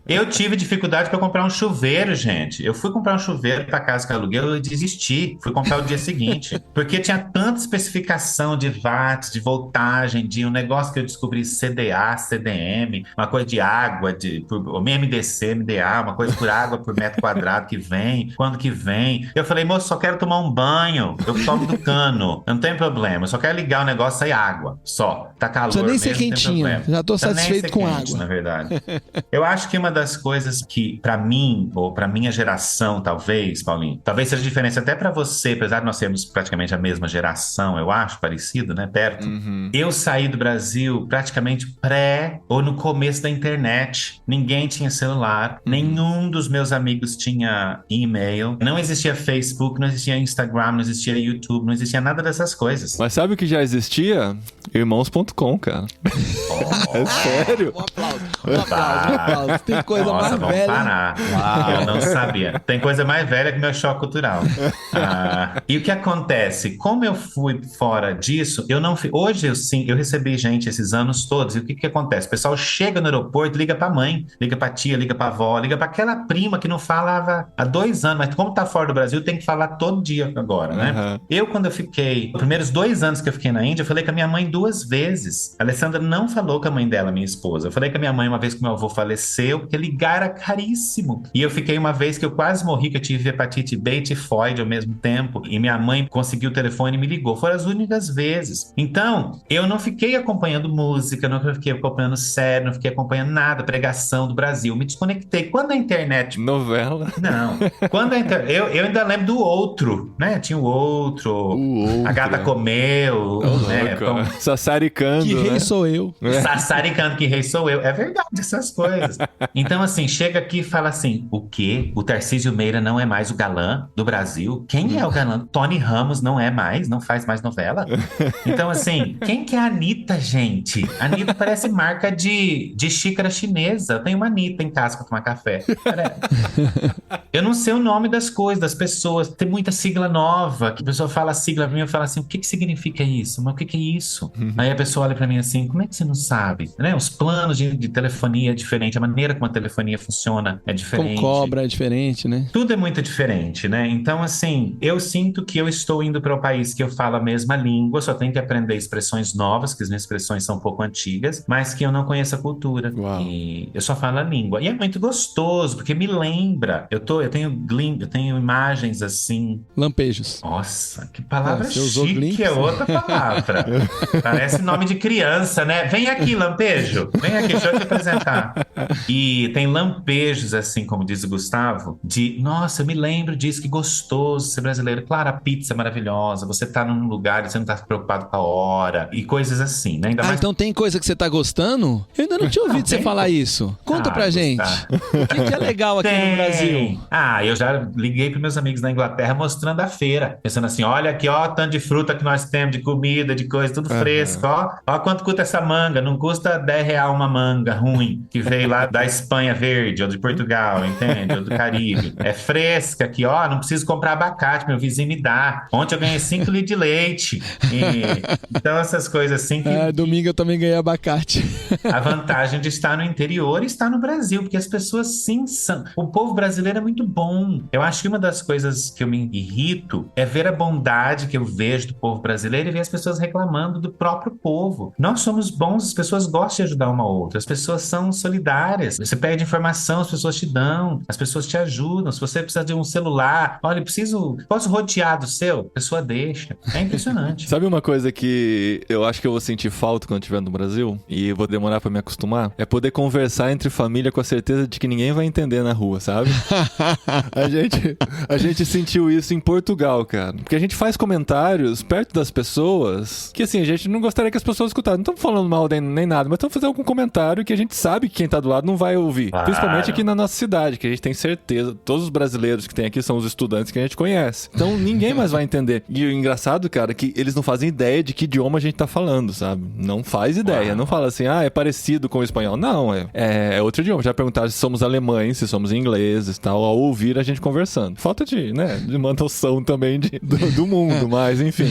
Eu tive dificuldade para comprar um chuveiro, gente. Eu fui comprar um chuveiro para casa que eu aluguei, eu desisti. Fui comprar o dia seguinte. Porque tinha tanta especificação de watts, de voltagem, de um negócio que eu descobri CDA, CDM, uma coisa de água, o MDC, MDA, uma coisa por água por metro quadrado que vem, quando que vem. Eu falei, moço, só quero tomar um banho, eu tomo do cano, não tem problema, eu só quero ligar o negócio e sair água, só. Tá calor mesmo, nem ser quentinho, já tô satisfeito com quente, água. Na verdade. Eu acho que uma das coisas que, pra mim, ou pra minha geração, talvez, Paulinho, talvez seja diferente até pra você, apesar de nós sermos praticamente a mesma geração, eu acho, parecido, né, perto. Eu saí do Brasil praticamente ou no começo da internet. Ninguém tinha celular, nenhum dos meus amigos tinha e-mail, não existia Facebook, não existia Instagram, não existia YouTube, não existia nada dessas coisas. Mas sabe o que já existia? Irmãos.com, cara. É sério? Um aplauso. Tem coisa mais vamos velha. Parar. Eu não sabia. Tem coisa mais velha que meu choque cultural. E o que acontece? Como eu fui fora disso, hoje eu recebi gente esses anos todos, e o que acontece? O pessoal chega no aeroporto, liga pra mãe, liga pra tia, liga pra avó, liga pra aquela prima que não falava há 2 anos, mas como tá fora do Brasil, tem que falar todo dia agora, né? Quando eu fiquei, os primeiros 2 anos que eu fiquei na Índia, eu falei com a minha mãe 2 vezes. A Alessandra não falou com a mãe dela, minha esposa. Eu falei com a minha mãe uma vez que meu avô faleceu, porque ligar era caríssimo. E eu fiquei uma vez que eu quase morri, que eu tive hepatite B e tifoide ao mesmo tempo, e minha mãe conseguiu o telefone e me ligou. Foram as únicas vezes. Então, eu não fiquei acompanhando música, não fiquei acompanhando série, não fiquei acompanhando nada, pregação do Brasil. Me desconectei. Quando a internet... Novela? Não. Quando a internet... Eu ainda lembro do Outro, né? Tinha o Outro. A Gata Comeu, né? Sassaricando, Que rei sou eu. Sassaricando, que rei sou eu. É verdade, essas coisas. Então, assim, chega aqui e fala assim, o quê? O Tarcísio Meira não é mais o galã do Brasil? Quem é o galã? Tony Ramos não é mais? Não faz mais novela? Então, assim, quem que é a Anitta, gente? A Anitta parece marca de xícara chinesa. Eu tenho uma Anitta em casa pra tomar café. Eu não sei o nome das coisas, das pessoas. Tem muita sigla nova, que a pessoa fala a sigla pra mim e fala assim, o que significa isso? Mas o que é isso? Aí a pessoa olha pra mim assim, como é que você não sabe? Né? Os planos de telefonia é diferente, a maneira como a telefonia funciona é diferente. Como cobra é diferente, né? Tudo é muito diferente, né? Então, assim, eu sinto que eu estou indo para o país que eu falo a mesma língua, só tenho que aprender expressões novas, que as minhas expressões são um pouco antigas, mas que eu não conheço a cultura. Uau. E eu só falo a língua. E é muito gostoso, porque me lembra. Eu tenho imagens assim. Lampejos. Nossa, que palavra Você usou chique, glimpse? é outra palavra. Parece nome de criança, né? Vem aqui, lampejo. Vem aqui, deixa eu te apresentar. E tem lampejos, assim, como diz o Gustavo, nossa, eu me lembro disso, que gostoso ser brasileiro. Claro, a pizza é maravilhosa, você tá num lugar e você não tá preocupado com a hora, e coisas assim, né? Ainda mais... Então tem coisa que você tá gostando? Eu ainda não tinha ouvido você falar isso. Conta pra gente. O que é legal aqui no Brasil? Eu já liguei pros meus amigos na Inglaterra mostrando a feira, pensando assim, olha aqui, ó, tanto de fruta que nós temos, de comida, de coisa, tudo fresco, ó quanto custa essa manga, não custa R$10 uma manga ruim, que veio lá da Espanha verde, ou de Portugal, entende? Ou do Caribe. É fresca aqui, ó, não preciso comprar abacate, meu vizinho me dá. Ontem eu ganhei 5 litros de leite. Então essas coisas assim que... domingo eu também ganhei abacate. A vantagem de estar no interior e estar no Brasil, porque as pessoas sim são... O povo brasileiro é muito bom. Eu acho que uma das coisas que eu me irrito é ver a bondade que eu vejo do povo brasileiro e ver as pessoas reclamando do próprio povo. Nós somos bons irmãos, as pessoas gostam de ajudar uma a outra, as pessoas são solidárias. Você pede informação, as pessoas te dão, as pessoas te ajudam. Se você precisa de um celular, olha, posso rotear do seu? A pessoa deixa. É impressionante. Sabe uma coisa que eu acho que eu vou sentir falta quando estiver no Brasil, e vou demorar pra me acostumar? É poder conversar entre família com a certeza de que ninguém vai entender na rua, sabe? A gente sentiu isso em Portugal, cara. Porque a gente faz comentários perto das pessoas que, assim, a gente não gostaria que as pessoas escutassem. Não estamos falando mal nem nada, mas estamos fazendo algum comentário que a gente sabe que quem tá do lado não vai ouvir. Claro. Principalmente aqui na nossa cidade, que a gente tem certeza, todos os brasileiros que tem aqui são os estudantes que a gente conhece. Então ninguém mais vai entender. E o engraçado, cara, é que eles não fazem ideia de que idioma a gente tá falando, sabe? Não faz ideia. Não fala assim, é parecido com o espanhol. Não, é outro idioma. Já perguntaram se somos alemães, se somos ingleses e tal, ao ouvir a gente conversando. Falta de uma noção também do mundo, mas enfim.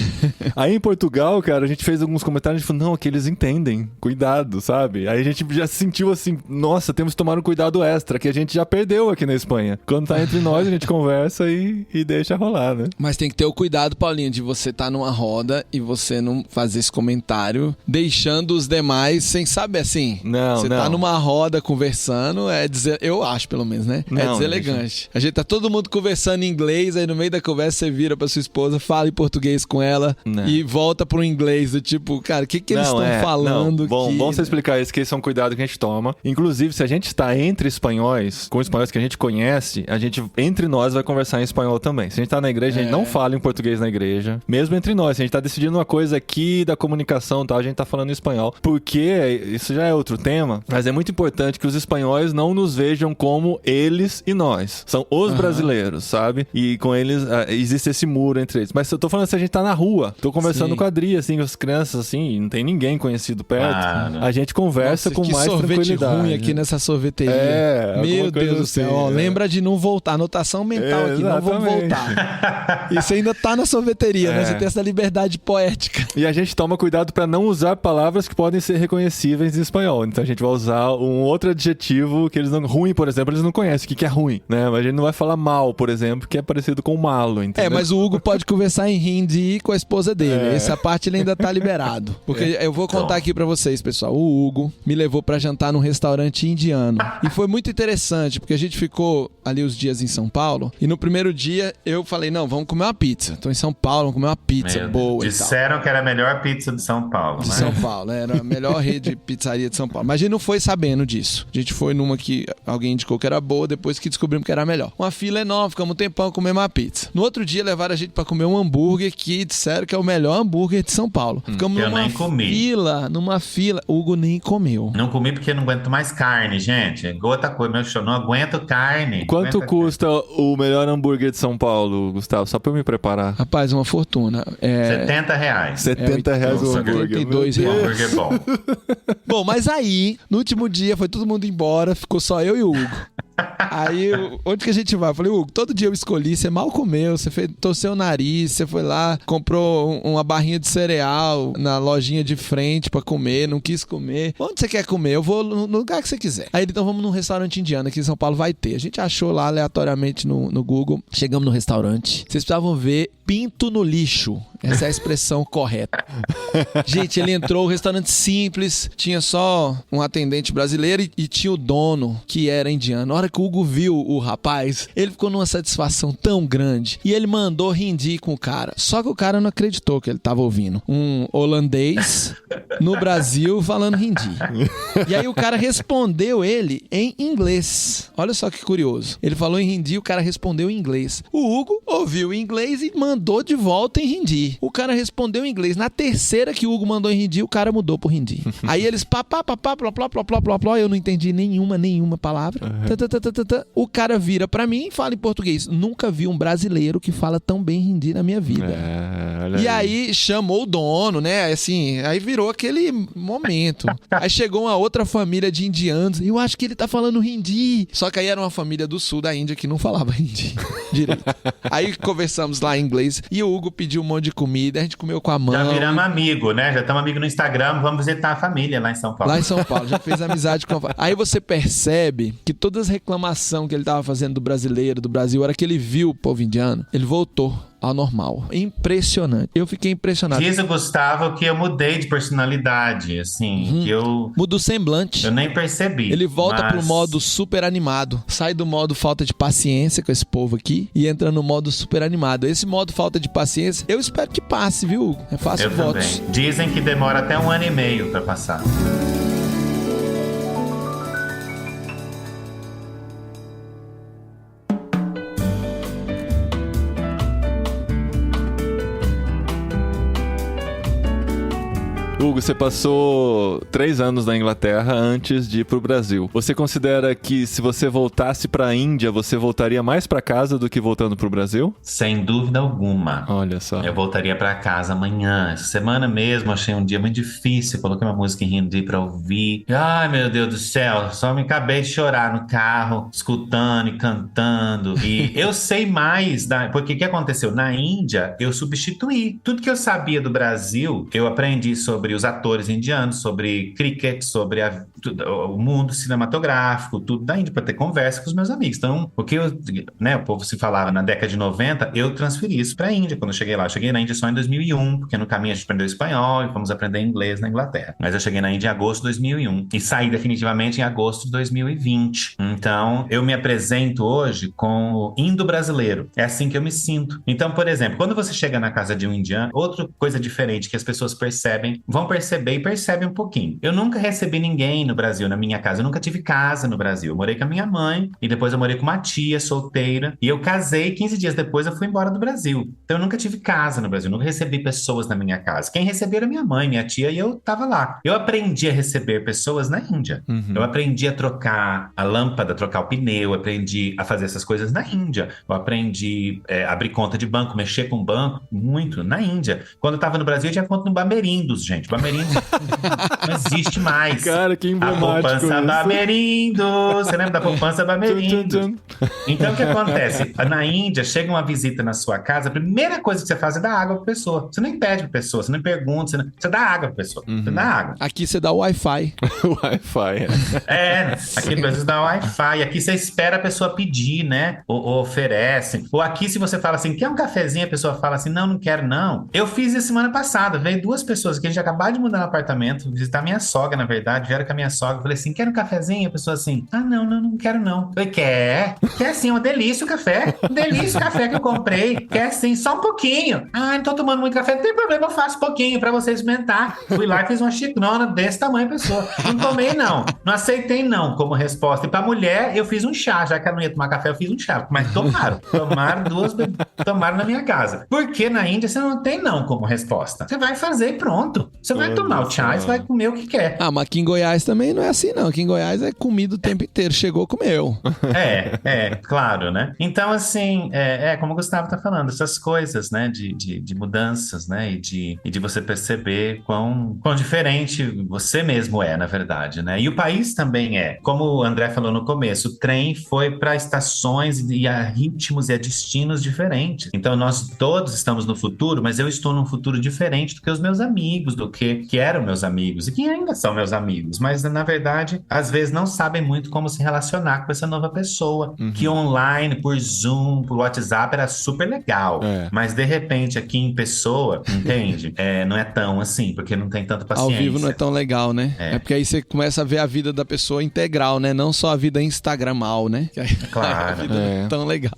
Aí em Portugal, cara, a gente fez alguns comentários e a gente falou, não, que eles entendem. Cuidado, sabe? Aí a gente já sentiu assim, nossa, temos que tomar um cuidado extra, que a gente já perdeu aqui na Espanha. Quando tá entre nós, a gente conversa e deixa rolar, né? Mas tem que ter o cuidado, Paulinho, de você estar numa roda e você não fazer esse comentário deixando os demais sem saber, assim. Não, você tá numa roda conversando, eu acho pelo menos, né? É deselegante. A gente tá todo mundo conversando em inglês, aí no meio da conversa você vira pra sua esposa, fala em português com ela e volta pro inglês, do tipo, cara, o que eles estão falando? Bom você explicar isso, que esse é um cuidado que a gente toma. Inclusive, se a gente está entre espanhóis, com espanhóis que a gente conhece, a gente, entre nós, vai conversar em espanhol também. Se a gente tá na igreja, a gente não fala em português na igreja. Mesmo entre nós, se a gente tá decidindo uma coisa aqui da comunicação e tal, a gente tá falando em espanhol. Porque, isso já é outro tema, mas é muito importante que os espanhóis não nos vejam como eles e nós. São os brasileiros, sabe? E com eles, existe esse muro entre eles. Mas eu tô falando assim, a gente tá na rua, tô conversando com a Adri, assim, com as crianças, assim, não tem ninguém conhecido perto. A gente conversa com mais tranquilidade. Que sorvete ruim aqui nessa sorveteria. Meu Deus do céu. Assim, lembra de não voltar. Anotação mental aqui, não vamos voltar. E você ainda tá na sorveteria, né? Você tem essa liberdade poética. E a gente toma cuidado pra não usar palavras que podem ser reconhecíveis em espanhol. Então a gente vai usar um outro adjetivo que eles não... Ruim, por exemplo, eles não conhecem o que é ruim, né? Mas a gente não vai falar mal, por exemplo, que é parecido com malo, entendeu? Mas o Hugo pode conversar em hindi com a esposa dele. Essa parte ele ainda tá liberado. Porque eu vou contar aqui pra vocês, pessoal. O Hugo me levou pra jantar num restaurante indiano. E foi muito interessante, porque a gente ficou ali os dias em São Paulo. E no primeiro dia eu falei, não, vamos comer uma pizza. Tô em São Paulo, vamos comer uma pizza boa. Disseram que era a melhor pizza de São Paulo, né? De São Paulo, era a melhor rede de pizzaria de São Paulo. Mas a gente não foi sabendo disso. A gente foi numa que alguém indicou que era boa, depois que descobrimos que era a melhor. Uma fila enorme, ficamos um tempão comendo uma pizza. No outro dia levaram a gente pra comer um hambúrguer que disseram que é o melhor hambúrguer de São Paulo. Ficamos numa fila. O Hugo nem comeu. Não comi porque não aguento mais carne, gente. Outra coisa, não aguento carne. Quanto custa o melhor hambúrguer de São Paulo, Gustavo? Só pra eu me preparar. Rapaz, uma fortuna. R$70. R$70 o hambúrguer. R$72. O hambúrguer é bom. Bom, mas aí, no último dia, foi todo mundo embora, ficou só eu e o Hugo. Aí, onde que a gente vai? Eu falei, Hugo, todo dia eu escolhi, você mal comeu, você torceu o nariz, você foi lá, comprou uma barrinha de cereal na lojinha de frente pra comer, não quis comer. Onde você quer comer? Eu vou no lugar que você quiser. Aí, então, vamos num restaurante indiano aqui em São Paulo, vai ter. A gente achou lá aleatoriamente no Google, chegamos no restaurante. Vocês precisavam ver pinto no lixo. Essa é a expressão correta. Gente, ele entrou, o restaurante simples, tinha só um atendente brasileiro e tinha o dono, que era indiano. Na hora que o Hugo viu o rapaz, ele ficou numa satisfação tão grande. E ele mandou hindi com o cara. Só que o cara não acreditou que ele tava ouvindo um holandês no Brasil falando hindi. E aí o cara respondeu ele em inglês. Olha só que curioso. Ele falou em hindi, o cara respondeu em inglês. O Hugo ouviu em inglês e mandou de volta em hindi. O cara respondeu em inglês. Na terceira que o Hugo mandou em hindi, o cara mudou pro hindi. Aí eles plá, eu não entendi nenhuma palavra. O cara vira pra mim e fala em português. Nunca vi um brasileiro que fala tão bem hindi na minha vida. E aí chamou o dono, né? Assim, aí virou aquele momento. Aí chegou uma outra família de indianos. Eu acho que ele tá falando hindi. Só que aí era uma família do sul da Índia que não falava hindi direito. Aí conversamos lá em inglês e o Hugo pediu um monte de comida. A gente comeu com a mão. Já viramos amigo, né? Já estamos amigos no Instagram. Vamos visitar a família lá em São Paulo. Lá em São Paulo. Já fez amizade com a família. Aí você percebe que todas as reclamações que ele tava fazendo do brasileiro, do Brasil, era que ele viu o povo indiano. Ele voltou anormal. Impressionante. Eu fiquei impressionado. Diz o Gustavo que eu mudei de personalidade, assim, que eu... Muda o semblante. Eu nem percebi. Ele volta pro modo super animado. Sai do modo falta de paciência com esse povo aqui e entra no modo super animado. Esse modo falta de paciência, eu espero que passe, viu, Hugo? É fácil votos. Também. Dizem que demora até 1 ano e meio pra passar. Hugo, você passou 3 anos na Inglaterra antes de ir pro Brasil. Você considera que se você voltasse pra Índia, você voltaria mais pra casa do que voltando pro Brasil? Sem dúvida alguma. Olha só. Eu voltaria pra casa amanhã. Essa semana mesmo achei um dia muito difícil. Coloquei uma música em hindi pra ouvir. Ai, meu Deus do céu. Só me acabei de chorar no carro, escutando e cantando. E eu sei mais porque o que aconteceu? Na Índia, eu substituí. Tudo que eu sabia do Brasil, eu aprendi sobre os atores indianos, sobre cricket, sobre o mundo cinematográfico, tudo da Índia, para ter conversa com os meus amigos. Então, o povo se falava na década de 90, eu transferi isso para a Índia quando eu cheguei lá. Eu cheguei na Índia só em 2001, porque no caminho a gente aprendeu espanhol e fomos aprender inglês na Inglaterra. Mas eu cheguei na Índia em agosto de 2001 e saí definitivamente em agosto de 2020. Então, eu me apresento hoje como indo-brasileiro. É assim que eu me sinto. Então, por exemplo, quando você chega na casa de um indiano, outra coisa diferente que as pessoas percebem, vão perceber e percebem um pouquinho. Eu nunca recebi ninguém no Brasil, na minha casa. Eu nunca tive casa no Brasil. Eu morei com a minha mãe e depois eu morei com uma tia solteira e eu casei. 15 dias depois eu fui embora do Brasil. Então eu nunca tive casa no Brasil. Eu nunca recebi pessoas na minha casa. Quem recebia era minha mãe, minha tia, e eu tava lá. Eu aprendi a receber pessoas na Índia. Eu aprendi a trocar a lâmpada, trocar o pneu. Eu aprendi a fazer essas coisas na Índia. Eu aprendi a abrir conta de banco, mexer com banco, muito na Índia. Quando eu tava no Brasil eu tinha conta no Bamerindos, gente. Bamerindos não existe mais. Cara, que emblemático. A poupança Bamerindos. Você lembra da poupança Bamerindos? Então, o que acontece? Na Índia, chega uma visita na sua casa, a primeira coisa que você faz é dar água pra pessoa. Você nem pede pra pessoa, você nem pergunta, você dá água pra pessoa. Você dá água. Aqui você dá o Wi-Fi. Wi-Fi, aqui você dá o Wi-Fi. Aqui você espera a pessoa pedir, né? Ou oferece. Ou aqui, se você fala assim, quer um cafezinho? A pessoa fala assim, não quero, não. Eu fiz isso semana passada. Veio 2 pessoas que a gente acabou de mudar no apartamento, visitar minha sogra, na verdade, vieram com a minha sogra, eu falei assim, quer um cafezinho? A pessoa assim, não quero não. Eu falei, quer sim, uma delícia o café, delícia o café que eu comprei, quer sim, só um pouquinho. Não tô tomando muito café, não tem problema, eu faço pouquinho pra você experimentar. Fui lá e fiz uma xicrona desse tamanho, pessoa. Não tomei não aceitei não, como resposta. E pra mulher, eu fiz um chá, já que ela não ia tomar café, eu fiz um chá, mas tomaram 2 tomaram na minha casa. Porque na Índia você não tem não como resposta. Você vai fazer e pronto. Você vai tomar o chá e você vai comer o que quer. Mas aqui em Goiás também não é assim, não. Aqui em Goiás é comida o tempo inteiro. Chegou, comeu. Claro, né? Então, assim, como o Gustavo tá falando, essas coisas, né, de mudanças, né, e de você perceber quão diferente você mesmo é, na verdade, né? E o país também é. Como o André falou no começo, o trem foi para estações e a ritmos e a destinos diferentes. Então, nós todos estamos no futuro, mas eu estou num futuro diferente do que os meus amigos, do que eram meus amigos e que ainda são meus amigos, mas na verdade às vezes não sabem muito como se relacionar com essa nova pessoa, que online, por Zoom, por WhatsApp era super legal, mas de repente aqui em pessoa, entende? Não é tão assim, porque não tem tanta paciência. Ao vivo não é tão legal, né? É porque aí você começa a ver a vida da pessoa integral, né? Não só a vida instagramal, né? Que aí claro. A vida não é tão legal.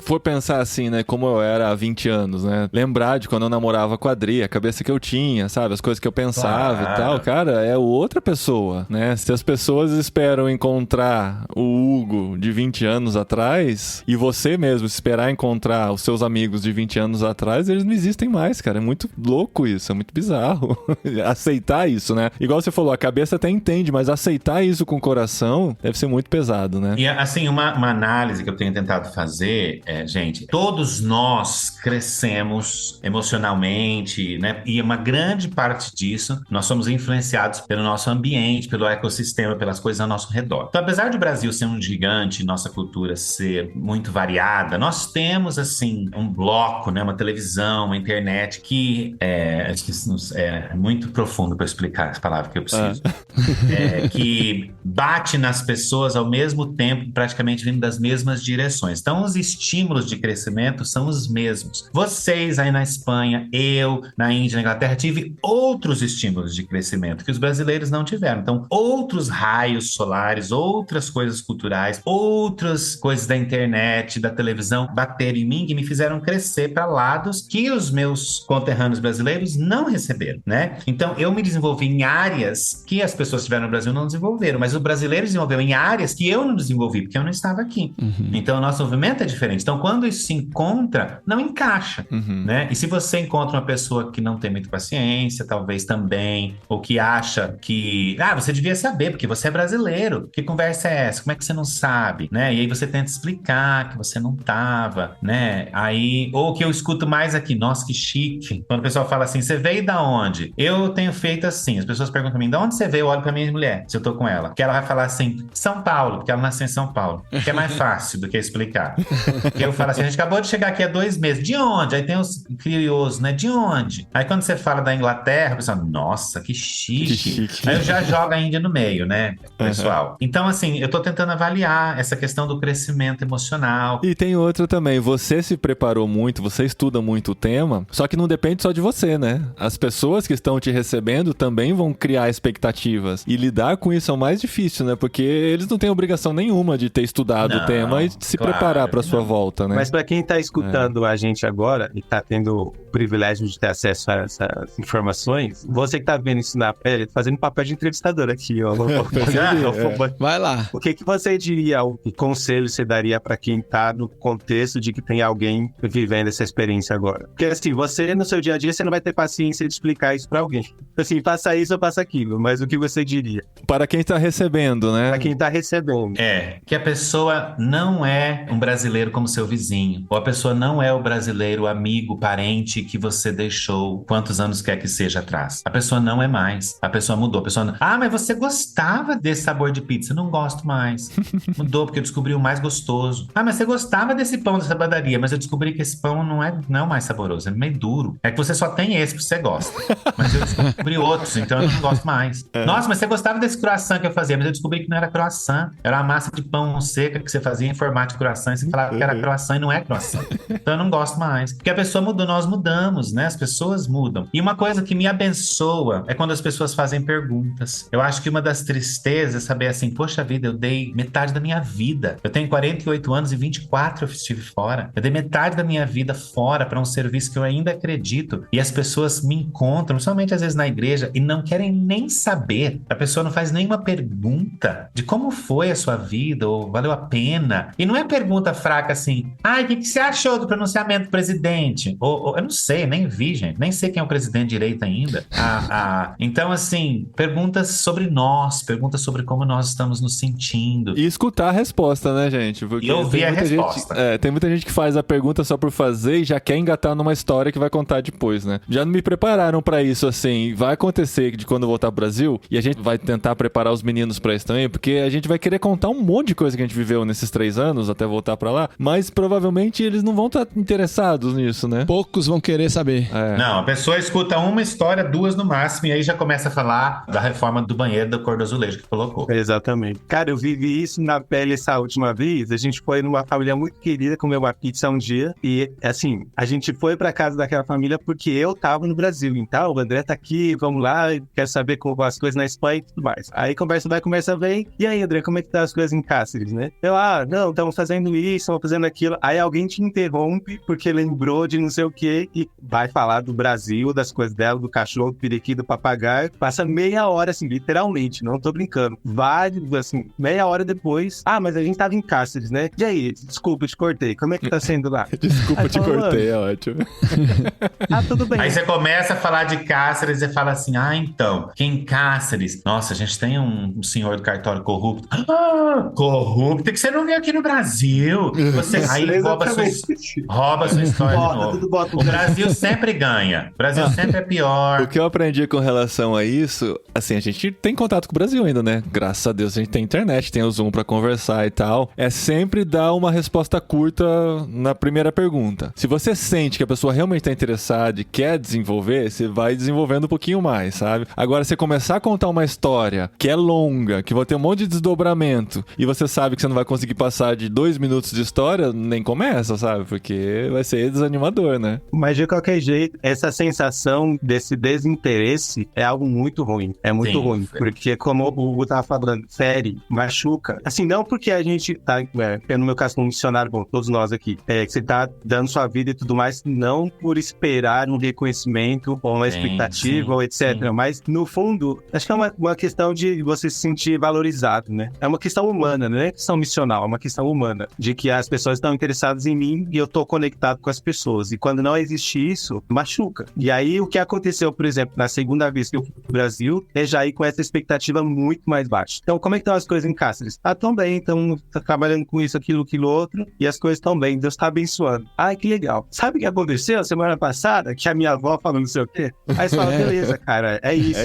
For pensar assim, né? Como eu era há 20 anos, né? Lembrar de quando eu namorava com a Adri, a cabeça que eu tinha, sabe? As coisas que eu pensava e tal, cara, é outra pessoa, né? Se as pessoas esperam encontrar o Hugo de 20 anos atrás e você mesmo esperar encontrar os seus amigos de 20 anos atrás, eles não existem mais, cara. É muito louco isso, é muito bizarro. Aceitar isso, né? Igual você falou, a cabeça até entende, mas aceitar isso com o coração deve ser muito pesado, né? E assim, uma análise que eu tenho tentado fazer gente, todos nós crescemos emocionalmente, né? E uma grande parte parte disso. Nós somos influenciados pelo nosso ambiente, pelo ecossistema, pelas coisas ao nosso redor. Então, apesar do Brasil ser um gigante, nossa cultura ser muito variada, nós temos, assim, um bloco, né, uma televisão, uma internet que é muito profundo para explicar as palavras que eu preciso. Que bate nas pessoas ao mesmo tempo, praticamente vindo das mesmas direções. Então, os estímulos de crescimento são os mesmos. Vocês aí na Espanha, eu na Índia, na Inglaterra, tive outros estímulos de crescimento que os brasileiros não tiveram. Então, outros raios solares, outras coisas culturais, outras coisas da internet, da televisão, bateram em mim e me fizeram crescer para lados que os meus conterrâneos brasileiros não receberam, né? Então, eu me desenvolvi em áreas que as pessoas que estiveram no Brasil não desenvolveram, mas o brasileiro desenvolveu em áreas que eu não desenvolvi, porque eu não estava aqui. Então, o nosso movimento é diferente. Então, quando isso se encontra, não encaixa, né? E se você encontra uma pessoa que não tem muita paciência, talvez também, ou que acha que, você devia saber, porque você é brasileiro. Que conversa é essa? Como é que você não sabe, né? E aí você tenta explicar que você não tava, né? Aí, ou que eu escuto mais aqui, nossa, que chique. Quando o pessoal fala assim, você veio da onde? Eu tenho feito assim, as pessoas perguntam pra mim, de onde você veio? Eu olho pra minha mulher, se eu tô com ela. Que ela vai falar assim, São Paulo, porque ela nasceu em São Paulo. Que é mais fácil do que explicar. Que eu falo assim, a gente acabou de chegar aqui há 2 meses. De onde? Aí tem os curiosos, né? De onde? Aí quando você fala da Inglaterra, o pessoal, nossa, que chique. Aí eu já jogo a Índia no meio, né, pessoal? Então, assim, eu tô tentando avaliar essa questão do crescimento emocional. E tem outra também, você se preparou muito, você estuda muito o tema, só que não depende só de você, né? As pessoas que estão te recebendo também vão criar expectativas. E lidar com isso é o mais difícil, né? Porque eles não têm obrigação nenhuma de ter estudado o tema e de se preparar para sua volta, né? Mas para quem tá escutando a gente agora e tá tendo o privilégio de ter acesso a essas informações, você que tá vendo isso na pele, fazendo papel de entrevistador aqui, ó. Vai lá. O que você diria, o conselho você daria para quem tá no contexto de que tem alguém vivendo essa experiência agora? Porque assim, você no seu dia a dia, você não vai ter paciência de explicar isso para alguém. Assim, faça isso ou faça aquilo, mas o que você diria? Para quem tá recebendo, né? Para quem tá recebendo. Que a pessoa não é um brasileiro como seu vizinho, ou a pessoa não é o brasileiro, amigo, parente que você deixou quantos anos quer que seja atrás. A pessoa não é mais. A pessoa mudou. A pessoa não... mas você gostava desse sabor de pizza? Não gosto mais. Mudou porque eu descobri o mais gostoso. Mas você gostava desse pão dessa padaria, mas eu descobri que esse pão não é o mais saboroso, é meio duro. É que você só tem esse que você gosta. Mas eu descobri outros, então eu não gosto mais. Nossa, mas você gostava desse croissant que eu fazia, mas eu descobri que não era croissant. Era uma massa de pão seca que você fazia em formato de croissant e você falava que era croissant e não é croissant. Então eu não gosto mais. Porque a pessoa mudou, nós mudamos, né? As pessoas mudam. E uma coisa que me abençoa é quando as pessoas fazem perguntas. Eu acho que uma das tristezas é saber assim, poxa vida, eu dei metade da minha vida. Eu tenho 48 anos e 24 eu estive fora. Eu dei metade da minha vida fora para um serviço que eu ainda acredito. E as pessoas me encontram, principalmente às vezes na igreja, e não querem nem saber. A pessoa não faz nenhuma pergunta de como foi a sua vida, ou valeu a pena. E não é pergunta fraca assim, o que você achou do pronunciamento do presidente? Ou eu não sei, nem vi, gente. Nem sei quem é o presidente direito ainda. Então, assim, perguntas sobre nós, perguntas sobre como nós estamos nos sentindo. E escutar a resposta, né, gente? Porque e ouvir a resposta. Tem muita gente que faz a pergunta só por fazer e já quer engatar numa história que vai contar depois, né? Já não me prepararam pra isso, assim. Vai acontecer de quando eu voltar pro Brasil, e a gente vai tentar preparar os meninos pra isso também, porque a gente vai querer contar um monte de coisa que a gente viveu nesses 3 anos até voltar pra lá, mas provavelmente eles não vão estar interessados nisso, né? Poucos vão querer saber. Não, a pessoa escuta uma história, 2 no máximo, e aí já começa a falar da reforma do banheiro da cor do azulejo que colocou. Exatamente. Cara, eu vivi isso na pele essa última vez. A gente foi numa família muito querida comer uma pizza um dia, e assim, a gente foi pra casa daquela família porque eu tava no Brasil. Então, o André tá aqui, vamos lá, quer saber como vão as coisas na Espanha e tudo mais. Aí conversa vai, conversa vem. E aí, André, como é que tá as coisas em Cáceres, né? Eu, não, estamos fazendo isso, estamos fazendo aquilo. Aí alguém te interrompe porque lembrou de não sei o quê e vai falar do Brasil, das coisas dela, do cachorro, do periquito, do papagaio. Passa meia hora, assim, literalmente, não tô brincando. Vai, assim, meia hora depois. Mas a gente tava em Cáceres, né? E aí, desculpa, eu te cortei. Como é que tá sendo lá? Desculpa, eu te cortei, é ótimo. Tudo bem. Aí você começa a falar de Cáceres e fala assim, então, que em Cáceres, nossa, a gente tem um senhor do cartório corrupto. Corrupto, que você não vê aqui no Brasil. Você aí rouba sua história de novo. O Brasil sempre ganha. O Brasil sempre é pior. melhor. O que eu aprendi com relação a isso, assim, a gente tem contato com o Brasil ainda, né? Graças a Deus a gente tem internet, tem o Zoom pra conversar e tal. É sempre dar uma resposta curta na primeira pergunta. Se você sente que a pessoa realmente tá interessada e quer desenvolver, você vai desenvolvendo um pouquinho mais, sabe? Agora, você começar a contar uma história que é longa, que vai ter um monte de desdobramento, e você sabe que você não vai conseguir passar de 2 minutos de história, nem começa, sabe? Porque vai ser desanimador, né? Mas de qualquer jeito, essa sensação desse desinteresse é algo muito ruim. É muito ruim. Porque como o Hugo tava falando, fere, machuca. Assim, não porque a gente tá, no meu caso, como missionário, bom, todos nós aqui, que você tá dando sua vida e tudo mais, não por esperar um reconhecimento ou uma expectativa ou etc. Mas, no fundo, acho que é uma questão de você se sentir valorizado, né? É uma questão humana, não é questão missional, é uma questão humana. De que as pessoas estão interessadas em mim e eu tô conectado com as pessoas. E quando não existe isso, machuca. E aí, o que aconteceu, por exemplo, na segunda vez que eu fui pro Brasil, é já ir com essa expectativa muito mais baixa. Então, como é que estão as coisas em Cáceres? Ah, tão bem, então tá trabalhando com isso, aquilo outro, e as coisas estão bem, Deus tá abençoando. Ai, que legal. Sabe o que aconteceu semana passada? Que a minha avó falou não sei o quê. Aí você fala, beleza, cara, é isso.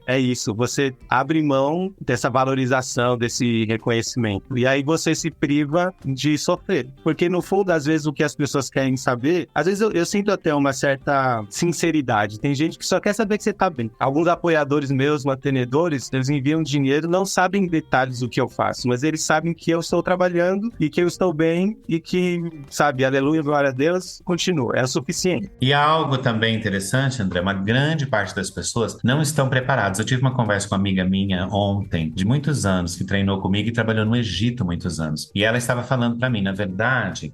É isso. Você abre mão dessa valorização, desse reconhecimento. E aí você se priva de sofrer. Porque no fundo, às vezes, o que as pessoas querem saber, às vezes eu sinto até uma certa sinceridade. Tem gente que só quer saber que você tá bem. Alguns apoiadores meus, mantenedores, eles enviam dinheiro, não sabem em detalhes o que eu faço, mas eles sabem que eu estou trabalhando e que eu estou bem e que, sabe, aleluia, glória a Deus, continua. É o suficiente. E algo também interessante, André, uma grande parte das pessoas não estão preparadas. Eu tive uma conversa com uma amiga minha ontem, de muitos anos, que treinou comigo e trabalhou no Egito muitos anos. E ela estava falando para mim, na verdade,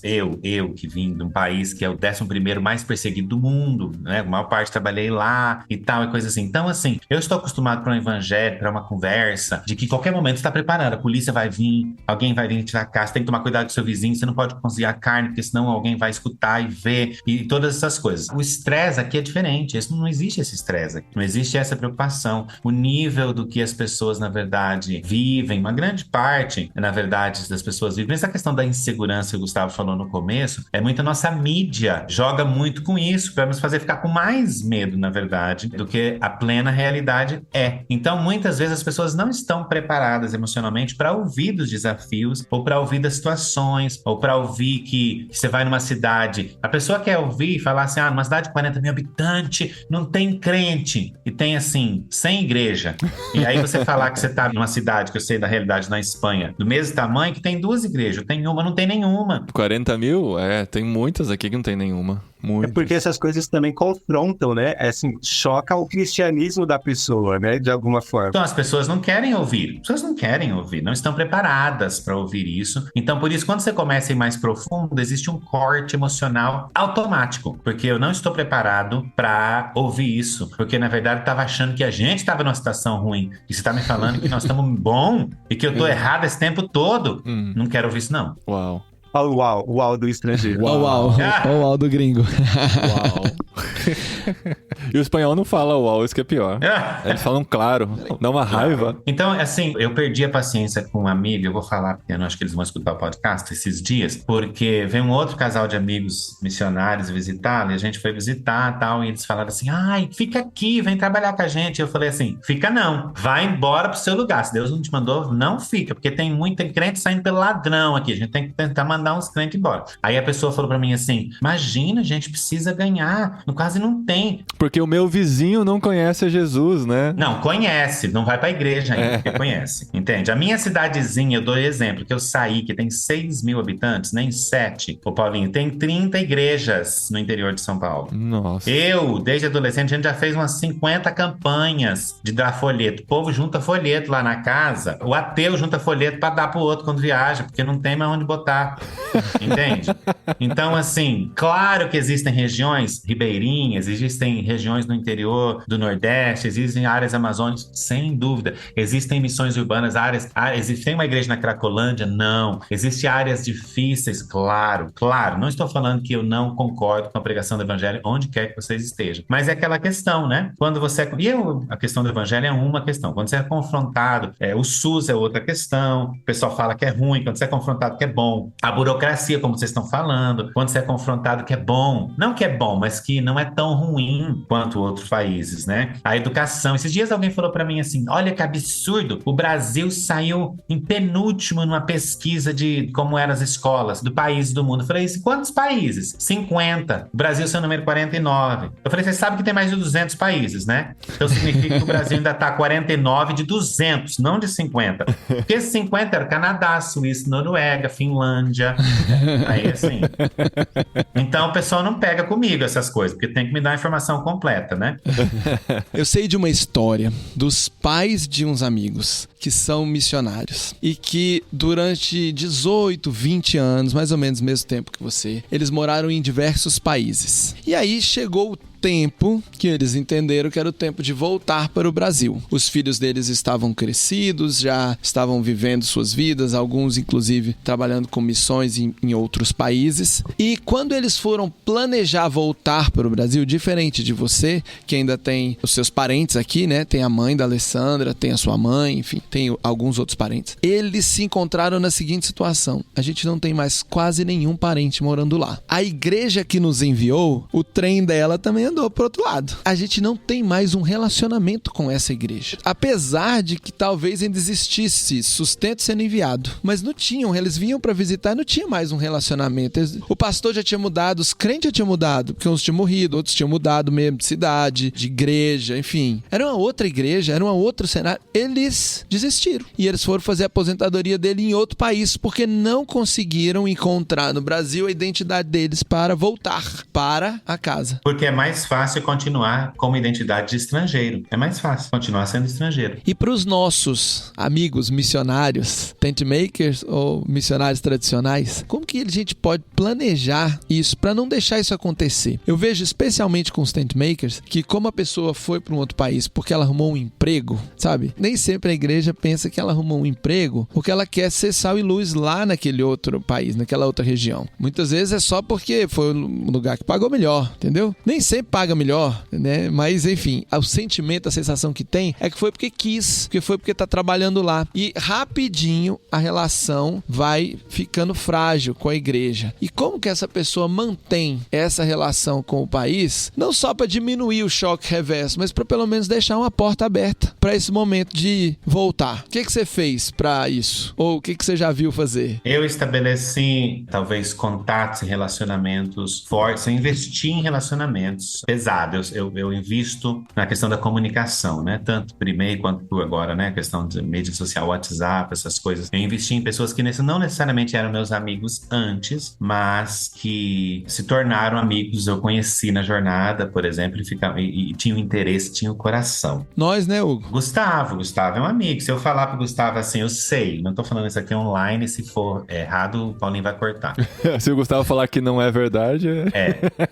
eu que vim de um país que é o 11º mais perseguido do mundo, né? A maior parte trabalhei lá e tal, e coisa assim. Então, assim, eu estou acostumado para um evangelho, para uma conversa, de que qualquer momento você está preparado, a polícia vai vir, alguém vai vir te dar casa, você tem que tomar cuidado com seu vizinho, você não pode cozinhar carne, porque senão alguém vai escutar e ver, e todas essas coisas. O estresse aqui é diferente, não existe esse estresse aqui, não existe essa preocupação. O nível do que as pessoas, na verdade, vivem, uma grande parte, na verdade, das pessoas vivem, essa questão da insegurança que o Gustavo falou no começo, é muito a nossa mídia, joga muito com isso, para nos fazer ficar com mais medo, na verdade, do que a plena realidade é. Então, muitas vezes as pessoas não estão preparadas emocionalmente para ouvir dos desafios, ou para ouvir das situações, ou para ouvir que você vai numa cidade, a pessoa quer ouvir e falar assim, numa cidade de 40 mil habitantes, não tem crente, e tem assim, 100 igrejas. E aí você falar que você tá numa cidade, que eu sei da realidade na Espanha, do mesmo tamanho, que tem 2 igrejas, tem uma, não tem nenhuma. 40 mil? Tem muitas aqui que não tem nenhuma. Muitas. É porque essas coisas também confrontam, né? Assim, choca o cristianismo da pessoa, né? De alguma forma. Então, as pessoas não querem ouvir. As pessoas não querem ouvir, não estão preparadas para ouvir isso. Então, por isso, quando você começa a ir mais profundo, existe um corte emocional automático. Porque eu não estou preparado para ouvir isso. Porque, na verdade, eu estava achando que a gente estava numa situação ruim. E você está me falando que nós estamos bom e que eu estou errado esse tempo todo. Não quero ouvir isso, não. Uau. O uau do estrangeiro. O uau do gringo. Uau. E o espanhol não fala uau, isso que é pior. Eles falam claro, dá uma raiva. Então, assim, eu perdi a paciência com um amigo, eu vou falar, porque eu não acho que eles vão escutar o podcast esses dias, porque veio um outro casal de amigos missionários visitá-lo, e a gente foi visitar e tal, e eles falaram assim, ai, fica aqui, vem trabalhar com a gente. Eu falei assim, fica não, vai embora pro seu lugar, se Deus não te mandou, não fica, porque tem muita crente saindo pelo ladrão aqui, a gente tem que tentar mandar uns crentes embora. Aí a pessoa falou pra mim assim, imagina, a gente precisa ganhar, quase não tem. Porque o meu vizinho não conhece a Jesus, né? Não, conhece, não vai pra igreja ainda, porque conhece, entende? A minha cidadezinha, eu dou exemplo, que eu saí, que tem 6 mil habitantes, nem 7, ô Paulinho, tem 30 igrejas no interior de São Paulo. Nossa. Eu, desde adolescente, a gente já fez umas 50 campanhas de dar folheto. O povo junta folheto lá na casa, o ateu junta folheto pra dar pro outro quando viaja, porque não tem mais onde botar, entende? Então, assim, claro que existem regiões ribeirinhas, existem regiões no interior do Nordeste, existem áreas amazônicas, sem dúvida. Existem missões urbanas, tem uma igreja na Cracolândia? Não. Existem áreas difíceis? Claro. Não estou falando que eu não concordo com a pregação do evangelho onde quer que vocês estejam. Mas é aquela questão, né? Quando você a questão do evangelho é uma questão. Quando você é confrontado, o SUS é outra questão. O pessoal fala que é ruim. Quando você é confrontado que é bom. A burocracia, como vocês estão falando. Quando você é confrontado que é bom. Não que é bom, mas que não é tão ruim quanto outros países, né? A educação. Esses dias alguém falou para mim assim, olha que absurdo, o Brasil saiu em penúltimo numa pesquisa de como eram as escolas do país do mundo. Eu falei, quantos países? 50. O Brasil é o número 49. Eu falei, você sabe que tem mais de 200 países, né? Então significa que o Brasil ainda tá 49 de 200, não de 50. Porque esses 50 era Canadá, Suíça, Noruega, Finlândia. Aí assim. Então o pessoal não pega comigo essas coisas, porque tem que me dar a informação completa, né? Eu sei de uma história dos pais de uns amigos que são missionários e que durante 18, 20 anos, mais ou menos o mesmo tempo que você, eles moraram em diversos países. E aí chegou o tempo que eles entenderam que era o tempo de voltar para o Brasil. Os filhos deles estavam crescidos, já estavam vivendo suas vidas, alguns inclusive trabalhando com missões em outros países. E quando eles foram planejar voltar para o Brasil, diferente de você, que ainda tem os seus parentes aqui, né? Tem a mãe da Alessandra, tem a sua mãe, enfim, tem alguns outros parentes. Eles se encontraram na seguinte situação: a gente não tem mais quase nenhum parente morando lá. A igreja que nos enviou, o trem dela também andou pro outro lado. A gente não tem mais um relacionamento com essa igreja. Apesar de que talvez ainda existisse sustento sendo enviado. Mas não tinham, eles vinham para visitar e não tinha mais um relacionamento. O pastor já tinha mudado, os crentes já tinham mudado, porque uns tinham morrido, outros tinham mudado mesmo de cidade, de igreja, enfim. Era uma outra igreja, era um outro cenário. Eles desistiram. E eles foram fazer a aposentadoria dele em outro país, porque não conseguiram encontrar no Brasil a identidade deles para voltar para a casa. Porque é mais fácil continuar como identidade de estrangeiro. É mais fácil continuar sendo estrangeiro. E para os nossos amigos missionários, tent makers ou missionários tradicionais, como que a gente pode planejar isso para não deixar isso acontecer? Eu vejo especialmente com os tent makers que como a pessoa foi para um outro país porque ela arrumou um emprego, sabe? Nem sempre a igreja pensa que ela arrumou um emprego porque ela quer ser sal e luz lá naquele outro país, naquela outra região. Muitas vezes é só porque foi o lugar que pagou melhor, entendeu? Nem sempre paga melhor, né? Mas enfim, o sentimento, a sensação que tem é que foi porque quis, porque foi porque tá trabalhando lá. E rapidinho a relação vai ficando frágil com a igreja. E como que essa pessoa mantém essa relação com o país, não só para diminuir o choque reverso, mas para pelo menos deixar uma porta aberta para esse momento de voltar? O que você fez para isso? Ou o que você já viu fazer? Eu estabeleci talvez contatos e relacionamentos fortes. Eu investi em relacionamentos pesados. Eu invisto na questão da comunicação, né? Tanto por e-mail quanto por agora, né? A questão de mídia social, WhatsApp, essas coisas. Eu investi em pessoas que não necessariamente eram meus amigos antes, mas que se tornaram amigos. Eu conheci na jornada, por exemplo, e tinham interesse, tinham coração. Nós, né, Hugo? Gustavo é um amigo. Se eu falar pro Gustavo assim, eu sei, não tô falando isso aqui online, se for errado, o Paulinho vai cortar. Se o Gustavo falar que não é verdade...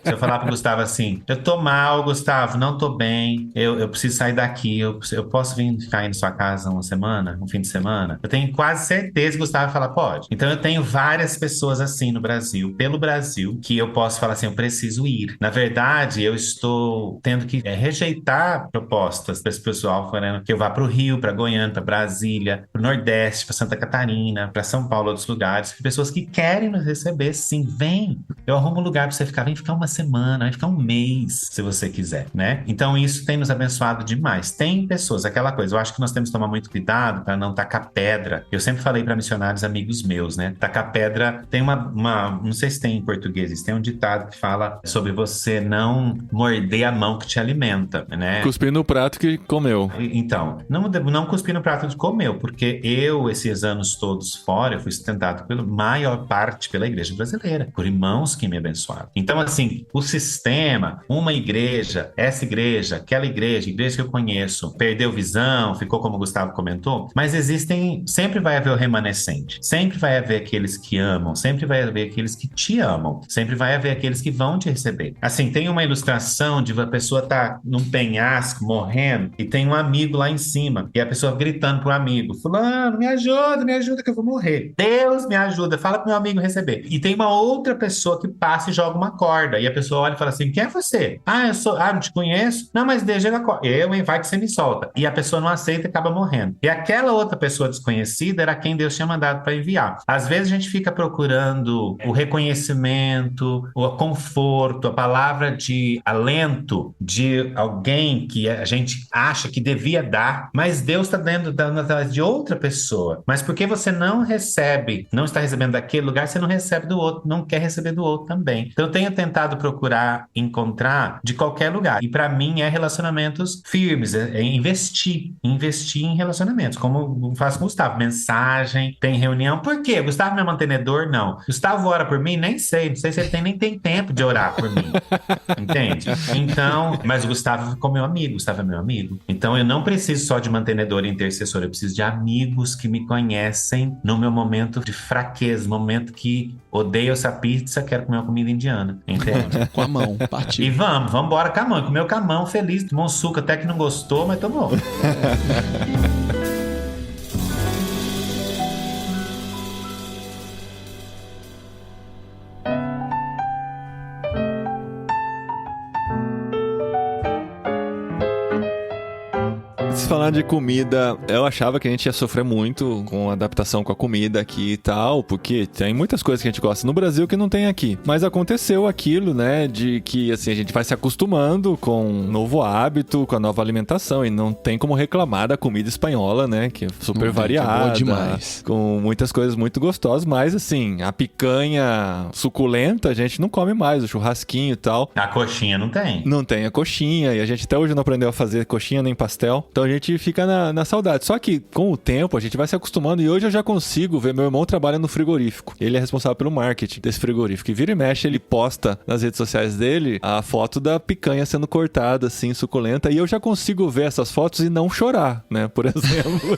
Se eu falar pro Gustavo assim, eu tô mal, Gustavo, não tô bem, eu preciso sair daqui, eu posso vir ficar aí na sua casa uma semana, um fim de semana? Eu tenho quase certeza que o Gustavo vai falar, pode. Então eu tenho várias pessoas assim no Brasil, pelo Brasil, que eu posso falar assim, eu preciso ir. Na verdade, eu estou tendo que rejeitar propostas desse pessoal falando que eu vá pro Rio, pra Goiânia, pra Brasília, pro Nordeste, pra Santa Catarina, pra São Paulo, outros lugares, pessoas que querem nos receber, sim, vem, eu arrumo um lugar pra você ficar, vem ficar uma semana, vem ficar um mês, se você quiser, né? Então isso tem nos abençoado demais. Tem pessoas, aquela coisa, eu acho que nós temos que tomar muito cuidado para não tacar pedra. Eu sempre falei para missionários amigos meus, né? Tacar pedra, tem uma, não sei se tem em português, tem um ditado que fala sobre você não morder a mão que te alimenta, né? Cuspir no prato que comeu. Então, não cuspir no prato que comeu, porque eu, esses anos todos fora, eu fui sustentado pela maior parte pela igreja brasileira, por irmãos que me abençoaram. Então, assim, o sistema, uma igreja, essa igreja, aquela igreja que eu conheço, perdeu visão, ficou como o Gustavo comentou, mas sempre vai haver o remanescente, sempre vai haver aqueles que amam, sempre vai haver aqueles que te amam, sempre vai haver aqueles que vão te receber. Assim, tem uma ilustração de uma pessoa tá num penhasco, morrendo, e tem um amigo lá em cima, e a pessoa gritando pro amigo, fulano, me ajuda que eu vou morrer. Deus me ajuda, fala pro meu amigo receber. E tem uma outra pessoa que passa e joga uma corda, e a pessoa olha e fala assim, quem é você? você? Não te conheço. Não, mas deixa hein, vai que você me solta. E a pessoa não aceita e acaba morrendo. E aquela outra pessoa desconhecida era quem Deus tinha mandado para enviar. Às vezes a gente fica procurando o reconhecimento, o conforto, a palavra de alento de alguém que a gente acha que devia dar, mas Deus está dando através de outra pessoa. Mas porque você não está recebendo daquele lugar, você não recebe do outro, não quer receber do outro também. Então eu tenho tentado procurar encontrar de qualquer lugar. E para mim é relacionamentos firmes, é investir em relacionamentos, como eu faço com o Gustavo, mensagem, tem reunião. Por quê? Gustavo não é mantenedor? Não. Gustavo ora por mim? Nem sei. Não sei se ele nem tem tempo de orar por mim. Entende? Então, mas o Gustavo ficou meu amigo, Gustavo é meu amigo. Então eu não preciso só de mantenedor e intercessor, eu preciso de amigos que me conhecem no meu momento de fraqueza, momento que odeio essa pizza, quero comer uma comida indiana. Entende? Com a mão, partiu. E vamos embora com a mão. Comeu com a mão, feliz, tomou um suco até que não gostou, mas tomou. Falando de comida, eu achava que a gente ia sofrer muito com a adaptação com a comida aqui e tal, porque tem muitas coisas que a gente gosta no Brasil que não tem aqui. Mas aconteceu aquilo, né, de que assim, a gente vai se acostumando com um novo hábito, com a nova alimentação, e não tem como reclamar da comida espanhola, né, que é super variada, é boa demais, com muitas coisas muito gostosas, mas assim, a picanha suculenta a gente não come mais, o churrasquinho e tal. A coxinha não tem. Não tem a coxinha, e a gente até hoje não aprendeu a fazer coxinha nem pastel, então a gente fica na saudade. Só que com o tempo a gente vai se acostumando, e hoje eu já consigo ver, meu irmão trabalha no frigorífico, ele é responsável pelo marketing desse frigorífico, e vira e mexe ele posta nas redes sociais dele a foto da picanha sendo cortada assim, suculenta, e eu já consigo ver essas fotos e não chorar, né, por exemplo.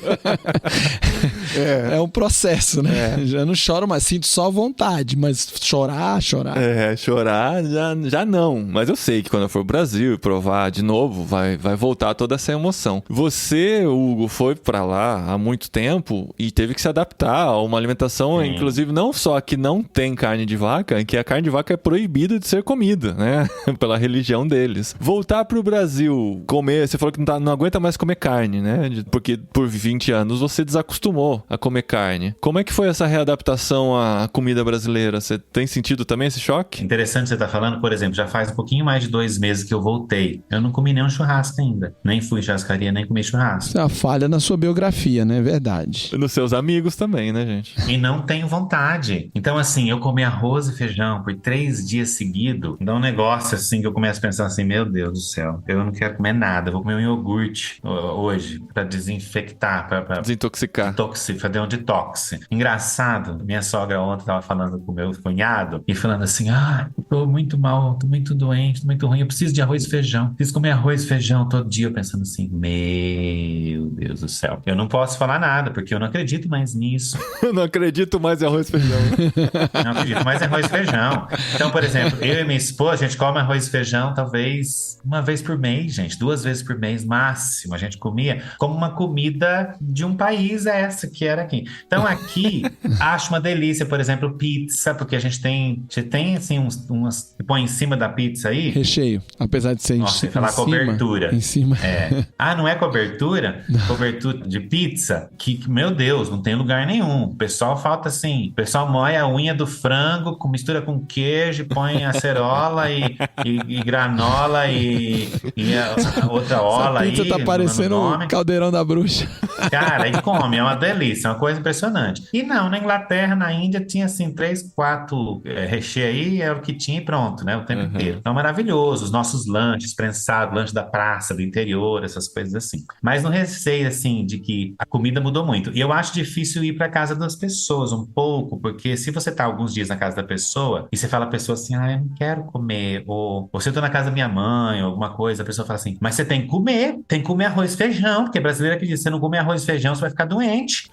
É um processo, né? Já não choro mais, sinto só vontade, mas chorar. Chorar já não, mas eu sei que quando eu for pro Brasil e provar de novo, vai voltar toda essa emoção. Você, Hugo, foi pra lá há muito tempo e teve que se adaptar a uma alimentação, inclusive não só que não tem carne de vaca, que a carne de vaca é proibida de ser comida, né? Pela religião deles. Voltar pro Brasil, comer, você falou que não aguenta mais comer carne, né? Porque por 20 anos você desacostumou a comer carne. Como é que foi essa readaptação à comida brasileira? Você tem sentido também esse choque? Interessante você estar falando, por exemplo, já faz um pouquinho mais de 2 meses que eu voltei. Eu não comi nenhum churrasco ainda. Nem fui em churrascaria, nem comi churrasco. Isso é uma falha na sua biografia, né? Verdade. E nos seus amigos também, né, gente? E não tenho vontade. Então, assim, eu comi arroz e feijão por 3 dias seguidos. Dá um negócio assim que eu começo a pensar assim, meu Deus do céu, eu não quero comer nada. Eu vou comer um iogurte hoje pra desinfectar, pra desintoxicar. Fazer um detox. Engraçado, minha sogra ontem tava falando com o meu cunhado e falando assim, eu tô muito mal, tô muito doente, tô muito ruim, eu preciso de arroz e feijão. Preciso comer arroz e feijão todo dia. Eu pensando assim, meu Deus do céu. Eu não posso falar nada, porque eu não acredito mais nisso. Eu não acredito mais em arroz e feijão. Não acredito mais em arroz e feijão. Então, por exemplo, eu e minha esposa, a gente come arroz e feijão talvez uma vez por mês, gente. 2 vezes por mês, máximo. A gente comia como uma comida de um país essa que era aqui. Então, aqui, acho uma delícia, por exemplo, pizza, porque a gente tem assim, umas que põe em cima da pizza aí. Recheio, apesar de ser Nossa, falar cobertura. Em cima. Não é cobertura? Não. Cobertura de pizza, que, meu Deus, não tem lugar nenhum. O pessoal falta assim, o pessoal moe a unha do frango, mistura com queijo, põe acerola e granola e a outra ola aí. Essa pizza tá parecendo um caldeirão da bruxa. Cara, e come, é uma delícia, é uma coisa impressionante. E não, na Inglaterra, na Índia, tinha assim 3, 4 recheios aí, é o que tinha e pronto, né, o tempo inteiro. Então, maravilhoso, os nossos lanches prensados, lanche da praça, do interior, essas coisas assim. Mas no receio, assim, de que a comida mudou muito. E eu acho difícil ir pra casa das pessoas um pouco, porque se você tá alguns dias na casa da pessoa e você fala a pessoa assim, eu não quero comer, ou se eu tô na casa da minha mãe, ou alguma coisa, a pessoa fala assim, mas você tem que comer arroz e feijão, porque brasileiro acredita, se você não comer arroz e feijão, você vai ficar doente.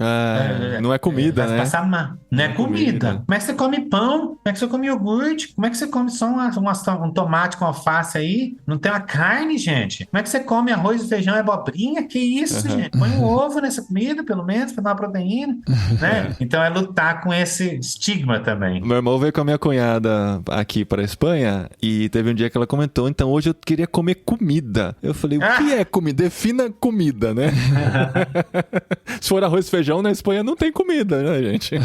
Não é comida, né? Passar mal. Não é comida. Como é que você come pão? Como é que você come iogurte? Como é que você come só um tomate com alface aí? Não tem uma carne, gente? Como é que você come arroz e feijão e abobrinha? Que isso, gente? Põe um ovo nessa comida, pelo menos, pra dar uma proteína, né? Então é lutar com esse estigma também. Meu irmão veio com a minha cunhada aqui para a Espanha e teve um dia que ela comentou, então hoje eu queria comer comida. Eu falei, o que é comida? Defina comida, né? Se for arroz e feijão, na Espanha não tem comida, né, gente?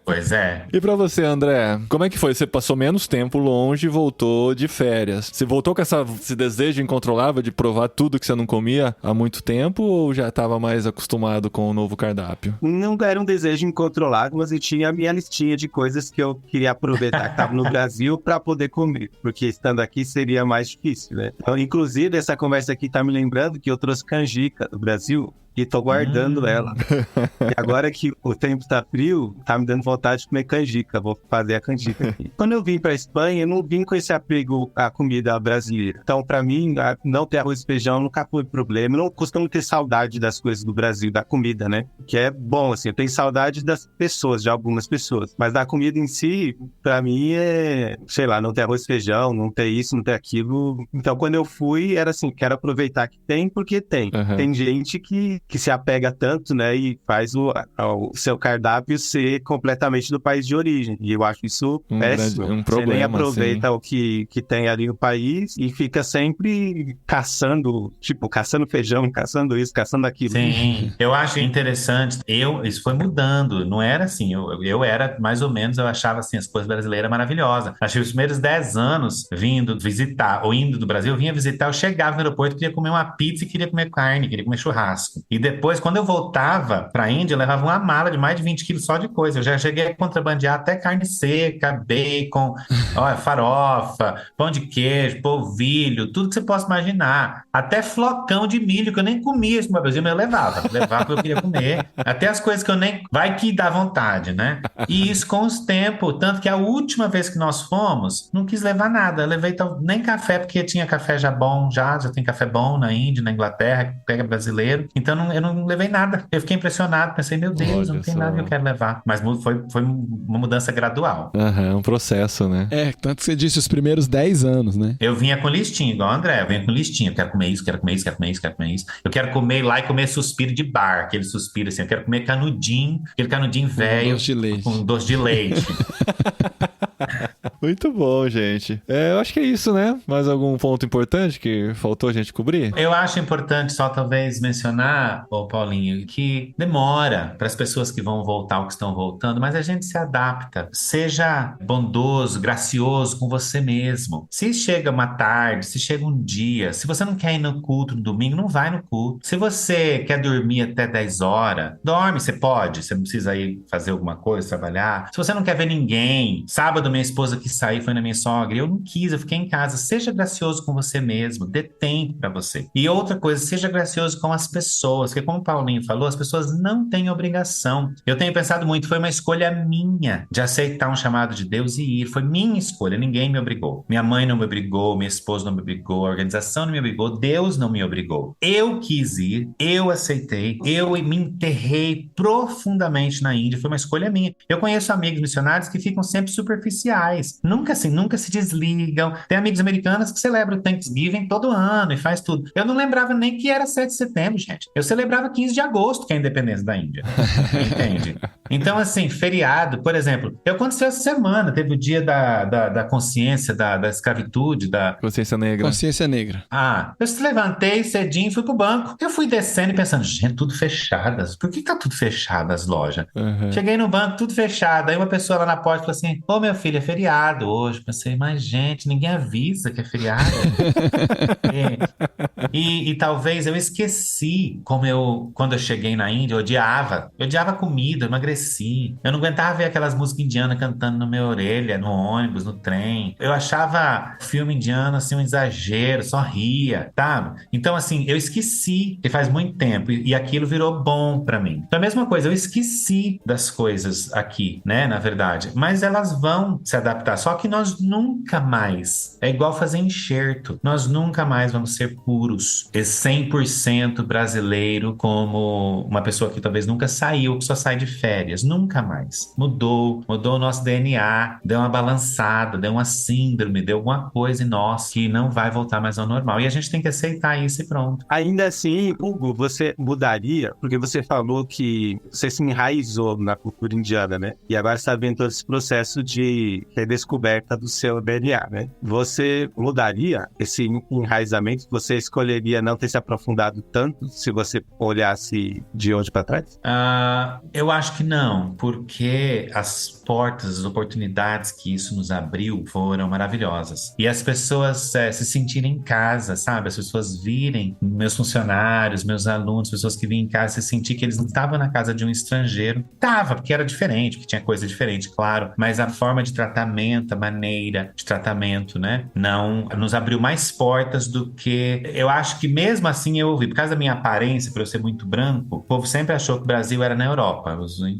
Pois é. E pra você, André, como é que foi? Você passou menos tempo longe e voltou de férias. Você voltou com esse desejo incontrolável de provar tudo que você não comia há muito tempo ou já estava mais acostumado com o novo cardápio? Não era um desejo incontrolável, mas eu tinha a minha listinha de coisas que eu queria aproveitar que estava no Brasil para poder comer, porque estando aqui seria mais difícil, né? Então, inclusive, essa conversa aqui tá me lembrando que eu trouxe canjica do Brasil e tô guardando ela. E agora que o tempo tá frio, tá me dando vontade de comer canjica. Vou fazer a canjica aqui. Quando eu vim pra Espanha, eu não vim com esse apego à comida brasileira. Então, pra mim, não ter arroz e feijão nunca foi problema. Eu não costumo ter saudade das coisas do Brasil, da comida, né? Que é bom, assim. Eu tenho saudade das pessoas, de algumas pessoas. Mas da comida em si, pra mim, sei lá, não ter arroz e feijão, não ter isso, não ter aquilo. Então, quando eu fui, era assim, quero aproveitar que tem, porque tem. Tem gente que se apega tanto, né, e faz o seu cardápio ser completamente do país de origem. E eu acho isso péssimo. Um problema, você nem aproveita o que tem ali no país e fica sempre caçando feijão, caçando isso, caçando aquilo. Sim, eu acho interessante. Isso foi mudando. Não era assim. Eu era mais ou menos, eu achava assim, as coisas brasileiras maravilhosas. Achei os primeiros 10 anos vindo visitar, ou indo do Brasil, eu vinha visitar, eu chegava no aeroporto, queria comer uma pizza e queria comer carne, queria comer churrasco. E depois, quando eu voltava pra Índia, eu levava uma mala de mais de 20 quilos só de coisa. Eu já cheguei a contrabandear até carne seca, bacon, farofa, pão de queijo, polvilho, tudo que você possa imaginar. Até flocão de milho, que eu nem comia isso no Brasil, mas eu levava porque eu queria comer. Até as coisas que eu nem... Vai que dá vontade, né? E isso com os tempos. Tanto que a última vez que nós fomos, não quis levar nada. Eu levei nem café, porque tinha café já bom, já tem café bom na Índia, na Inglaterra, que pega brasileiro. Então eu não levei nada. Eu fiquei impressionado, pensei, meu Deus, não tem nada que eu quero levar. Mas foi uma mudança gradual. Um processo, né? Tanto que você disse os primeiros 10 anos, né? Eu vinha com listinha, igual o André, eu vinha com listinha. Eu quero comer isso, quero comer isso, quero comer isso, quero comer isso. Eu quero comer lá e comer suspiro de bar, aquele suspiro assim. Eu quero comer canudinho, aquele canudinho velho. Com doce de leite. Muito bom, gente. Eu acho que é isso, né? Mais algum ponto importante que faltou a gente cobrir? Eu acho importante só talvez mencionar, Paulinho, que demora para as pessoas que vão voltar ou que estão voltando, mas a gente se adapta. Seja bondoso, gracioso com você mesmo. Se chega uma tarde, se chega um dia, se você não quer ir no culto no domingo, não vai no culto. Se você quer dormir até 10 horas, dorme, você pode. Você não precisa ir fazer alguma coisa, trabalhar. Se você não quer ver ninguém, sábado minha esposa quis sair, foi na minha sogra, eu não quis, eu fiquei em casa. Seja gracioso com você mesmo, dê tempo para você. E outra coisa, seja gracioso com as pessoas, porque como o Paulinho falou, as pessoas não têm obrigação. Eu tenho pensado muito, foi uma escolha minha de aceitar um chamado de Deus e ir. Foi minha escolha, ninguém me obrigou. Minha mãe não me obrigou, minha esposa não me obrigou, a organização não me obrigou, Deus não me obrigou. Eu quis ir, eu aceitei, eu me enterrei profundamente na Índia, foi uma escolha minha. Eu conheço amigos missionários que ficam sempre superficiais, nunca se desligam. Tem amigos americanos que celebram o Thanksgiving todo ano e faz tudo. Eu não lembrava nem que era 7 de setembro, gente. Eu celebrava 15 de agosto, que é a independência da Índia. Entende? Então, assim, feriado, por exemplo, aconteceu essa semana, teve o dia da consciência, da escravitude, da... Consciência negra. Consciência negra. Eu se levantei cedinho e fui pro banco. Eu fui descendo e pensando, gente, tudo fechadas. Por que tá tudo fechado as lojas? Cheguei no banco, tudo fechado. Aí uma pessoa lá na porta falou assim, meu filho, é feriado hoje. Pensei, mas gente, ninguém avisa que é feriado. E talvez eu esqueci quando eu cheguei na Índia, eu odiava comida, eu emagreci. Eu não aguentava ver aquelas músicas indianas cantando na minha orelha, no ônibus, no trem. Eu achava filme indiano assim um exagero, só ria, sabe? Então assim, eu esqueci, que faz muito tempo, e aquilo virou bom pra mim. Então a mesma coisa, eu esqueci das coisas aqui, né, na verdade. Mas elas vão se adaptar. voltar. Só que nós nunca mais, é igual fazer enxerto, nós nunca mais vamos ser puros, 100% brasileiro, como uma pessoa que talvez nunca saiu, que só sai de férias. Nunca mais. Mudou o nosso DNA, deu uma balançada, deu uma síndrome, deu alguma coisa em nós que não vai voltar mais ao normal. E a gente tem que aceitar isso e pronto. Ainda assim, Hugo, você mudaria, porque você falou que você se enraizou na cultura indiana, né? E agora você está vendo todo esse processo de redescoberta do seu DNA, né? Você mudaria esse enraizamento? Você escolheria não ter se aprofundado tanto se você olhasse de hoje para trás? Eu acho que não, porque as portas, as oportunidades que isso nos abriu foram maravilhosas. E as pessoas se sentirem em casa, sabe? As pessoas virem, meus funcionários, meus alunos, pessoas que vinham em casa, se sentir que eles não estavam na casa de um estrangeiro. Tava, porque era diferente, porque tinha coisa diferente, claro, mas a forma de tratamento, a maneira de tratamento, né? Não nos abriu mais portas do que... Eu acho que mesmo assim eu ouvi, por causa da minha aparência, por eu ser muito branco, o povo sempre achou que o Brasil era na Europa,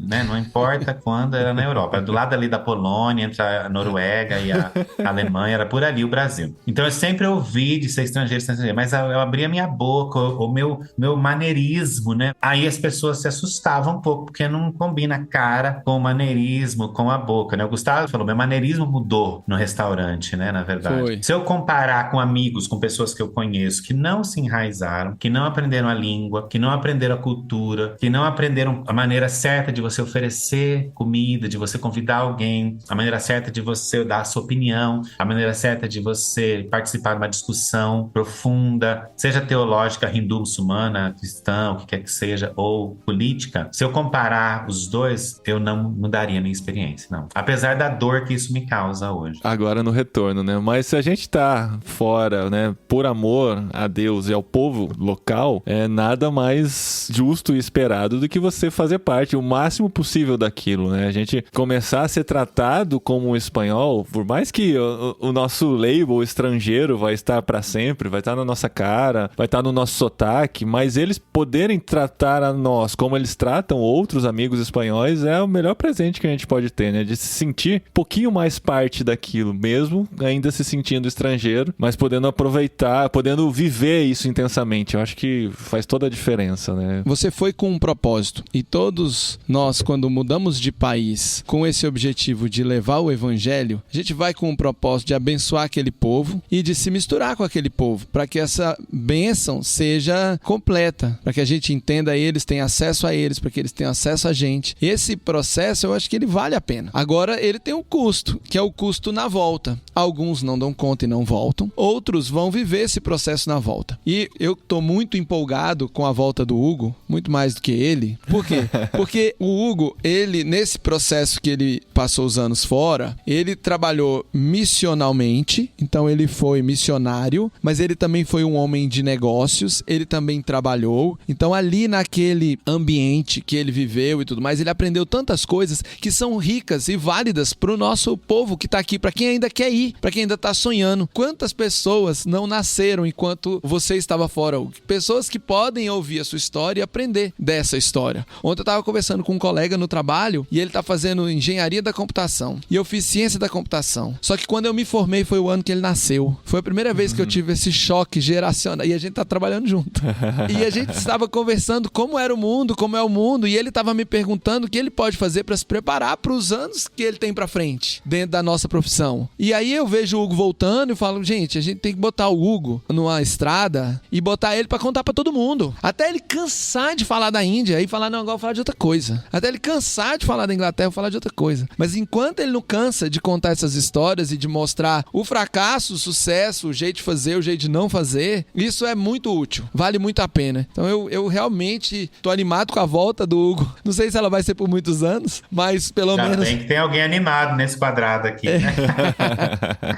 né? Não importa quando, era na Europa. Era do lado ali da Polônia, entre a Noruega e a Alemanha, era por ali o Brasil. Então eu sempre ouvi de ser estrangeiro, mas eu abria minha boca, o meu maneirismo, né? Aí as pessoas se assustavam um pouco, porque não combina a cara com o maneirismo, com a boca, né? O Gustavo falou, meu maneirismo mudou no restaurante, né? Na verdade. Foi. Se eu comparar com amigos, com pessoas que eu conheço, que não se enraizaram, que não aprenderam a língua, que não aprenderam a cultura, que não aprenderam a maneira certa de você oferecer comida, de você convidar alguém, a maneira certa de você dar a sua opinião, a maneira certa de você participar de uma discussão profunda, seja teológica, hindu, muçulmana, cristã, o que quer que seja, ou política. Se eu comparar os dois, eu não mudaria a minha experiência, não. Apesar da dor que isso me causa hoje. Agora no retorno, né? Mas se a gente tá fora, né, por amor a Deus e ao povo local, é nada mais justo e esperado do que você fazer parte o máximo possível daquilo, né? A gente começar a ser tratado como um espanhol, por mais que o nosso label estrangeiro vai estar para sempre, vai estar na nossa cara, vai estar no nosso sotaque, mas eles poderem tratar a nós como eles tratam outros amigos espanhóis é o melhor presente que a gente pode ter, né? De se sentir um pouquinho mais parte daquilo, mesmo ainda se sentindo estrangeiro, mas podendo aproveitar, podendo viver isso intensamente. Eu acho que faz toda a diferença, né? Você foi com um propósito, e todos nós, quando mudamos de país com esse objetivo de levar o evangelho, a gente vai com o propósito de abençoar aquele povo e de se misturar com aquele povo, para que essa bênção seja completa, para que a gente entenda eles, tenha acesso a eles, para que eles tenham acesso a gente. Esse processo, eu acho que ele vale a pena. Agora, ele tem um custo, que é o custo na volta. Alguns não dão conta e não voltam, outros vão viver esse processo na volta. E eu tô muito empolgado com a volta do Hugo, muito mais do que ele. Por quê? Porque o Hugo, ele, nesse processo que ele passou os anos fora, ele trabalhou missionalmente, então ele foi missionário, mas ele também foi um homem de negócios, ele também trabalhou, então ali naquele ambiente que ele viveu e tudo mais, ele aprendeu tantas coisas que são ricas e válidas para o nosso povo que está aqui, para quem ainda quer ir, para quem ainda está sonhando. Quantas pessoas não nasceram enquanto você estava fora, Hugo? Pessoas que podem ouvir a sua história e aprender dessa história. Ontem eu estava conversando com um colega no trabalho e ele está fazendo engenharia da computação e eu fiz ciência da computação. Só que quando eu me formei foi o ano que ele nasceu. Foi a primeira vez que eu tive esse choque geracional e a gente tá trabalhando junto. E a gente estava conversando como era o mundo, como é o mundo, e ele estava me perguntando o que ele pode fazer para se preparar para os anos que ele tem para frente dentro da nossa profissão. E aí eu vejo o Hugo voltando e falo, gente, a gente tem que botar o Hugo numa estrada e botar ele para contar para todo mundo. Até ele cansar de falar da Índia e falar, não, agora eu vou falar de outra coisa. Até ele cansar de falar da Inglaterra e falar de outra coisa. Mas enquanto ele não cansa de contar essas histórias e de mostrar o fracasso, o sucesso, o jeito de fazer, o jeito de não fazer, isso é muito útil. Vale muito a pena. Então eu realmente tô animado com a volta do Hugo. Não sei se ela vai ser por muitos anos, mas pelo menos... Tem que ter alguém animado nesse quadrado aqui, né?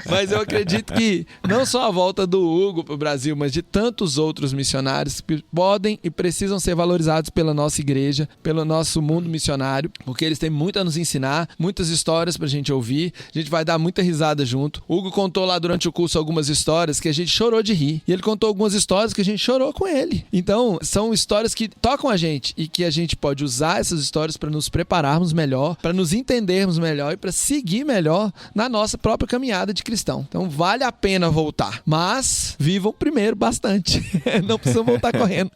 Mas eu acredito que não só a volta do Hugo pro Brasil, mas de tantos outros missionários que podem e precisam ser valorizados pela nossa igreja, pelo nosso mundo missionário, porque eles têm muito a nos ensinar, muitas histórias pra gente ouvir, a gente vai dar muita risada junto. O Hugo contou lá durante o curso algumas histórias que a gente chorou de rir, e ele contou algumas histórias que a gente chorou com ele. Então, são histórias que tocam a gente e que a gente pode usar essas histórias para nos prepararmos melhor, para nos entendermos melhor e para seguir melhor melhor na nossa própria caminhada de cristão. Então vale a pena voltar, mas vivam primeiro bastante. Não precisam voltar correndo.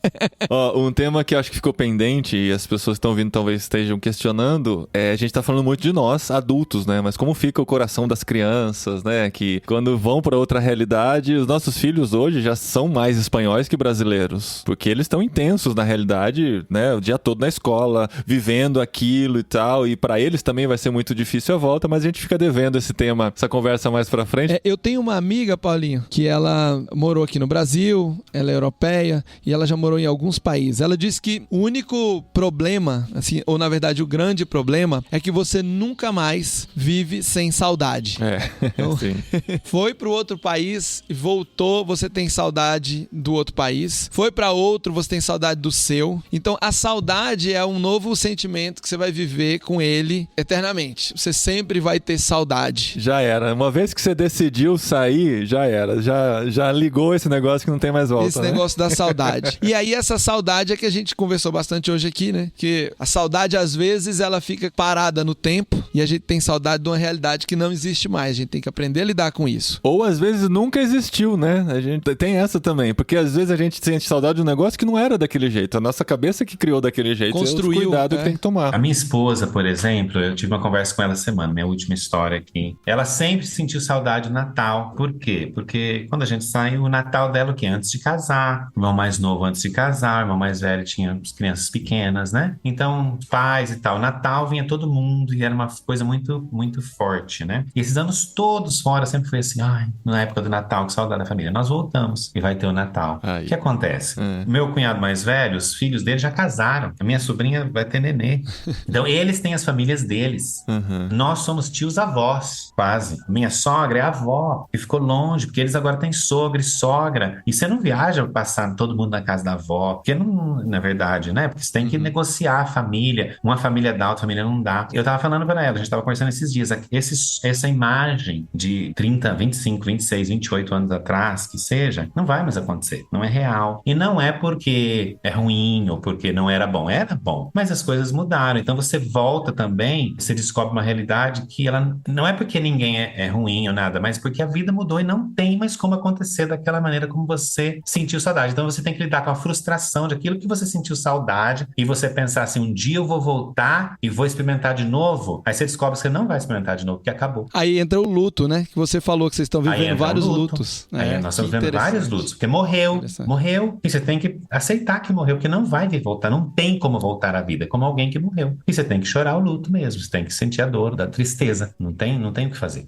Um tema que eu acho que ficou pendente e as pessoas que estão vindo talvez estejam questionando, a gente tá falando muito de nós, adultos, né? Mas como fica o coração das crianças, né? Que quando vão para outra realidade, os nossos filhos hoje já são mais espanhóis que brasileiros, porque eles estão intensos na realidade, né? O dia todo na escola, vivendo aquilo e tal, e para eles também vai ser muito difícil a volta, mas a gente fica devendo esse tema, essa conversa mais pra frente. Eu tenho uma amiga, Paulinho, que ela morou aqui no Brasil, ela é europeia e ela já morou em alguns países. Ela disse que o único problema, assim, ou na verdade o grande problema, é que você nunca mais vive sem saudade. Então, sim. Foi pro outro país, voltou, você tem saudade do outro país. Foi pra outro, você tem saudade do seu. Então a saudade é um novo sentimento que você vai viver com ele eternamente. Você sempre vai ter saudade. Já era. Uma vez que você decidiu sair, já era. Já ligou esse negócio que não tem mais volta. Esse negócio da saudade. E aí essa saudade é que a gente conversou bastante hoje aqui, né? Que a saudade, às vezes, ela fica parada no tempo e a gente tem saudade de uma realidade que não existe mais. A gente tem que aprender a lidar com isso. Ou, às vezes, nunca existiu, né? A gente tem essa também. Porque, às vezes, a gente sente saudade de um negócio que não era daquele jeito. A nossa cabeça que criou daquele jeito. Construiu. É o cuidado que tem que tomar. A minha esposa, por exemplo, eu tive uma conversa com ela essa semana, minha última história aqui. Ela sempre sentiu saudade do Natal. Por quê? Porque quando a gente saiu, o Natal dela, o quê? Antes de casar. O irmão mais novo antes de casar, o irmão mais velho tinha crianças pequenas, né? Então, pais e tal. Natal vinha todo mundo e era uma coisa muito, muito forte, né? E esses anos todos fora sempre foi assim, ai, na época do Natal, que saudade da família. Nós voltamos e vai ter o Natal. O que acontece? Meu cunhado mais velho, os filhos dele já casaram. A minha sobrinha vai ter nenê. Então, eles têm as famílias deles. Nós somos tios-avós, quase. Minha sogra é avó, que ficou longe, porque eles agora têm sogra e sogra. E você não viaja passar todo mundo na casa da avó, porque não, na verdade, né? Porque você tem que negociar a família. Uma família dá, outra família não dá. Eu tava falando pra ela, a gente tava conversando esses dias, essa imagem de 30, 25, 26, 28 anos atrás, que seja, não vai mais acontecer. Não é real. E não é porque é ruim ou porque não era bom. Era bom, mas as coisas mudaram. Então você volta também, você descobre uma realidade que ela não é porque ninguém é ruim ou nada, mas porque a vida mudou e não tem mais como acontecer daquela maneira como você sentiu saudade. Então você tem que lidar com a frustração de aquilo que você sentiu saudade e você pensar assim, um dia eu vou voltar e vou experimentar de novo. Aí você descobre que você não vai experimentar de novo, porque acabou. Aí entra o luto, né? Que você falou que vocês estão vivendo vários lutos. Aí nós estamos vivendo vários lutos, porque morreu. E você tem que aceitar que morreu, porque não vai voltar, não tem como voltar à vida, como alguém que morreu. E você tem que chorar o luto mesmo, você tem que sentir a dor da tristeza. Não tem o que fazer.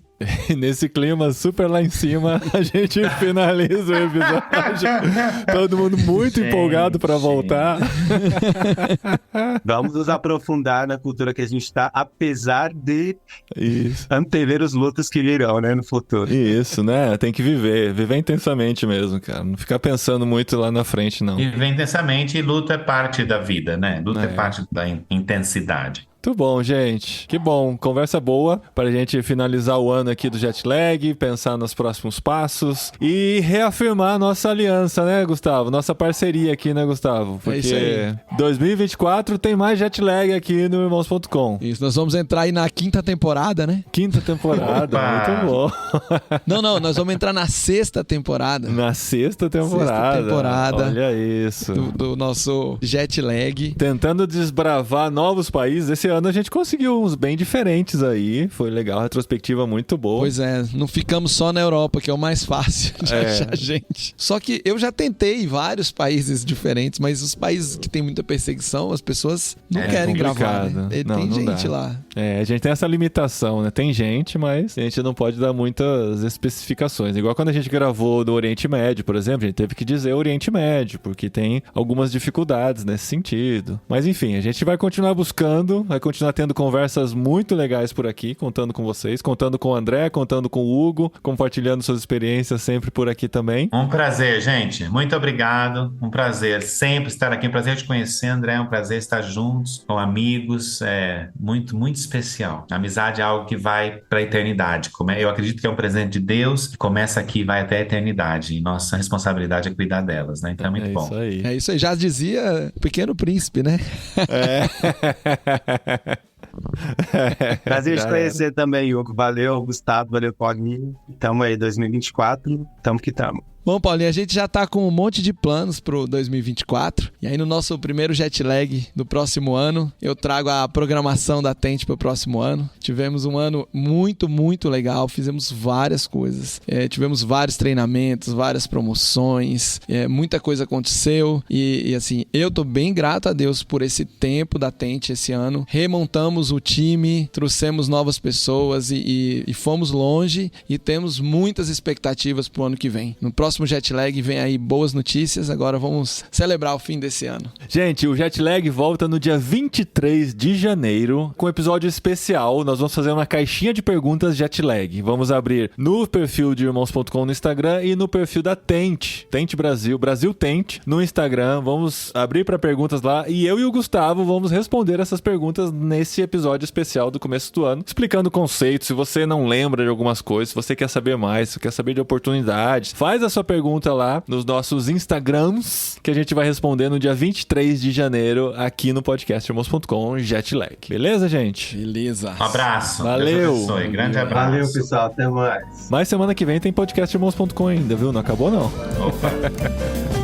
E nesse clima super lá em cima, a gente finaliza o episódio. Todo mundo muito empolgado para voltar. Vamos nos aprofundar na cultura que a gente está, apesar de antever os lutos que virão, né, no futuro. Isso, né? Tem que viver intensamente mesmo, cara. Não ficar pensando muito lá na frente, não. Viver intensamente, e luto é parte da vida, né? Luto é parte da intensidade. Muito bom, gente. Que bom. Conversa boa pra gente finalizar o ano aqui do Jetlag, pensar nos próximos passos e reafirmar a nossa aliança, né, Gustavo? Nossa parceria aqui, né, Gustavo? Porque é isso aí. 2024 tem mais Jetlag aqui no Irmãos.com. Isso, nós vamos entrar aí na 5ª temporada, né? 5ª temporada, muito bom. Não, nós vamos entrar na 6ª temporada. Na 6ª temporada. 6ª temporada. Olha isso. Do nosso Jetlag. Tentando desbravar novos países. Esse ano a gente conseguiu uns bem diferentes aí. Foi legal, retrospectiva muito boa. Pois é, não ficamos só na Europa, que é o mais fácil de achar gente. Só que eu já tentei vários países diferentes, mas os países que tem muita perseguição, as pessoas não querem gravar, né? Tem gente lá. A gente tem essa limitação, né? Tem gente, mas a gente não pode dar muitas especificações. Igual quando a gente gravou do Oriente Médio, por exemplo, a gente teve que dizer Oriente Médio, porque tem algumas dificuldades nesse sentido. Mas enfim, a gente vai continuar buscando, vai continuar tendo conversas muito legais por aqui, contando com vocês, contando com o André, contando com o Hugo, compartilhando suas experiências sempre por aqui também. Um prazer, gente. Muito obrigado. Um prazer sempre estar aqui. Um prazer te conhecer, André. Um prazer estar juntos com amigos. É muito, muito especial. A amizade é algo que vai para a eternidade. Eu acredito que é um presente de Deus que começa aqui e vai até a eternidade. E nossa responsabilidade é cuidar delas, né? Então é muito bom. Isso aí. É isso aí. Já dizia Pequeno Príncipe, né? Prazer te conhecer também, Hugo. Valeu, Gustavo. Valeu, Paulinho. Tamo aí, 2024. Tamo que tamo. Bom, Paulinho, a gente já tá com um monte de planos pro 2024. E aí no nosso primeiro jet lag do próximo ano, eu trago a programação da Tente pro próximo ano. Tivemos um ano muito, muito legal. Fizemos várias coisas. Tivemos vários treinamentos, várias promoções. Muita coisa aconteceu. E assim, eu tô bem grato a Deus por esse tempo da Tente esse ano. Remontamos o time, trouxemos novas pessoas e fomos longe. E temos muitas expectativas pro ano que vem. No próximo jet lag vem aí boas notícias. Agora vamos celebrar o fim desse ano. Gente, o jet lag volta no dia 23 de janeiro com um episódio especial. Nós vamos fazer uma caixinha de perguntas jet lag. Vamos abrir no perfil de irmãos.com no Instagram e no perfil da Tente Brasil, Brasil Tente no Instagram. Vamos abrir para perguntas lá e eu e o Gustavo vamos responder essas perguntas nesse episódio especial do começo do ano, explicando conceitos. Se você não lembra de algumas coisas, se você quer saber mais, se quer saber de oportunidades, faz a sua pergunta lá nos nossos Instagrams, que a gente vai responder no dia 23 de janeiro aqui no podcast irmãos.com Jetlag. Beleza, gente? Beleza. Um abraço. Valeu. Deus abençoe. Grande abraço. Valeu, pessoal. Até mais. Mas semana que vem tem podcast irmãos.com ainda, viu? Não acabou, não. Opa.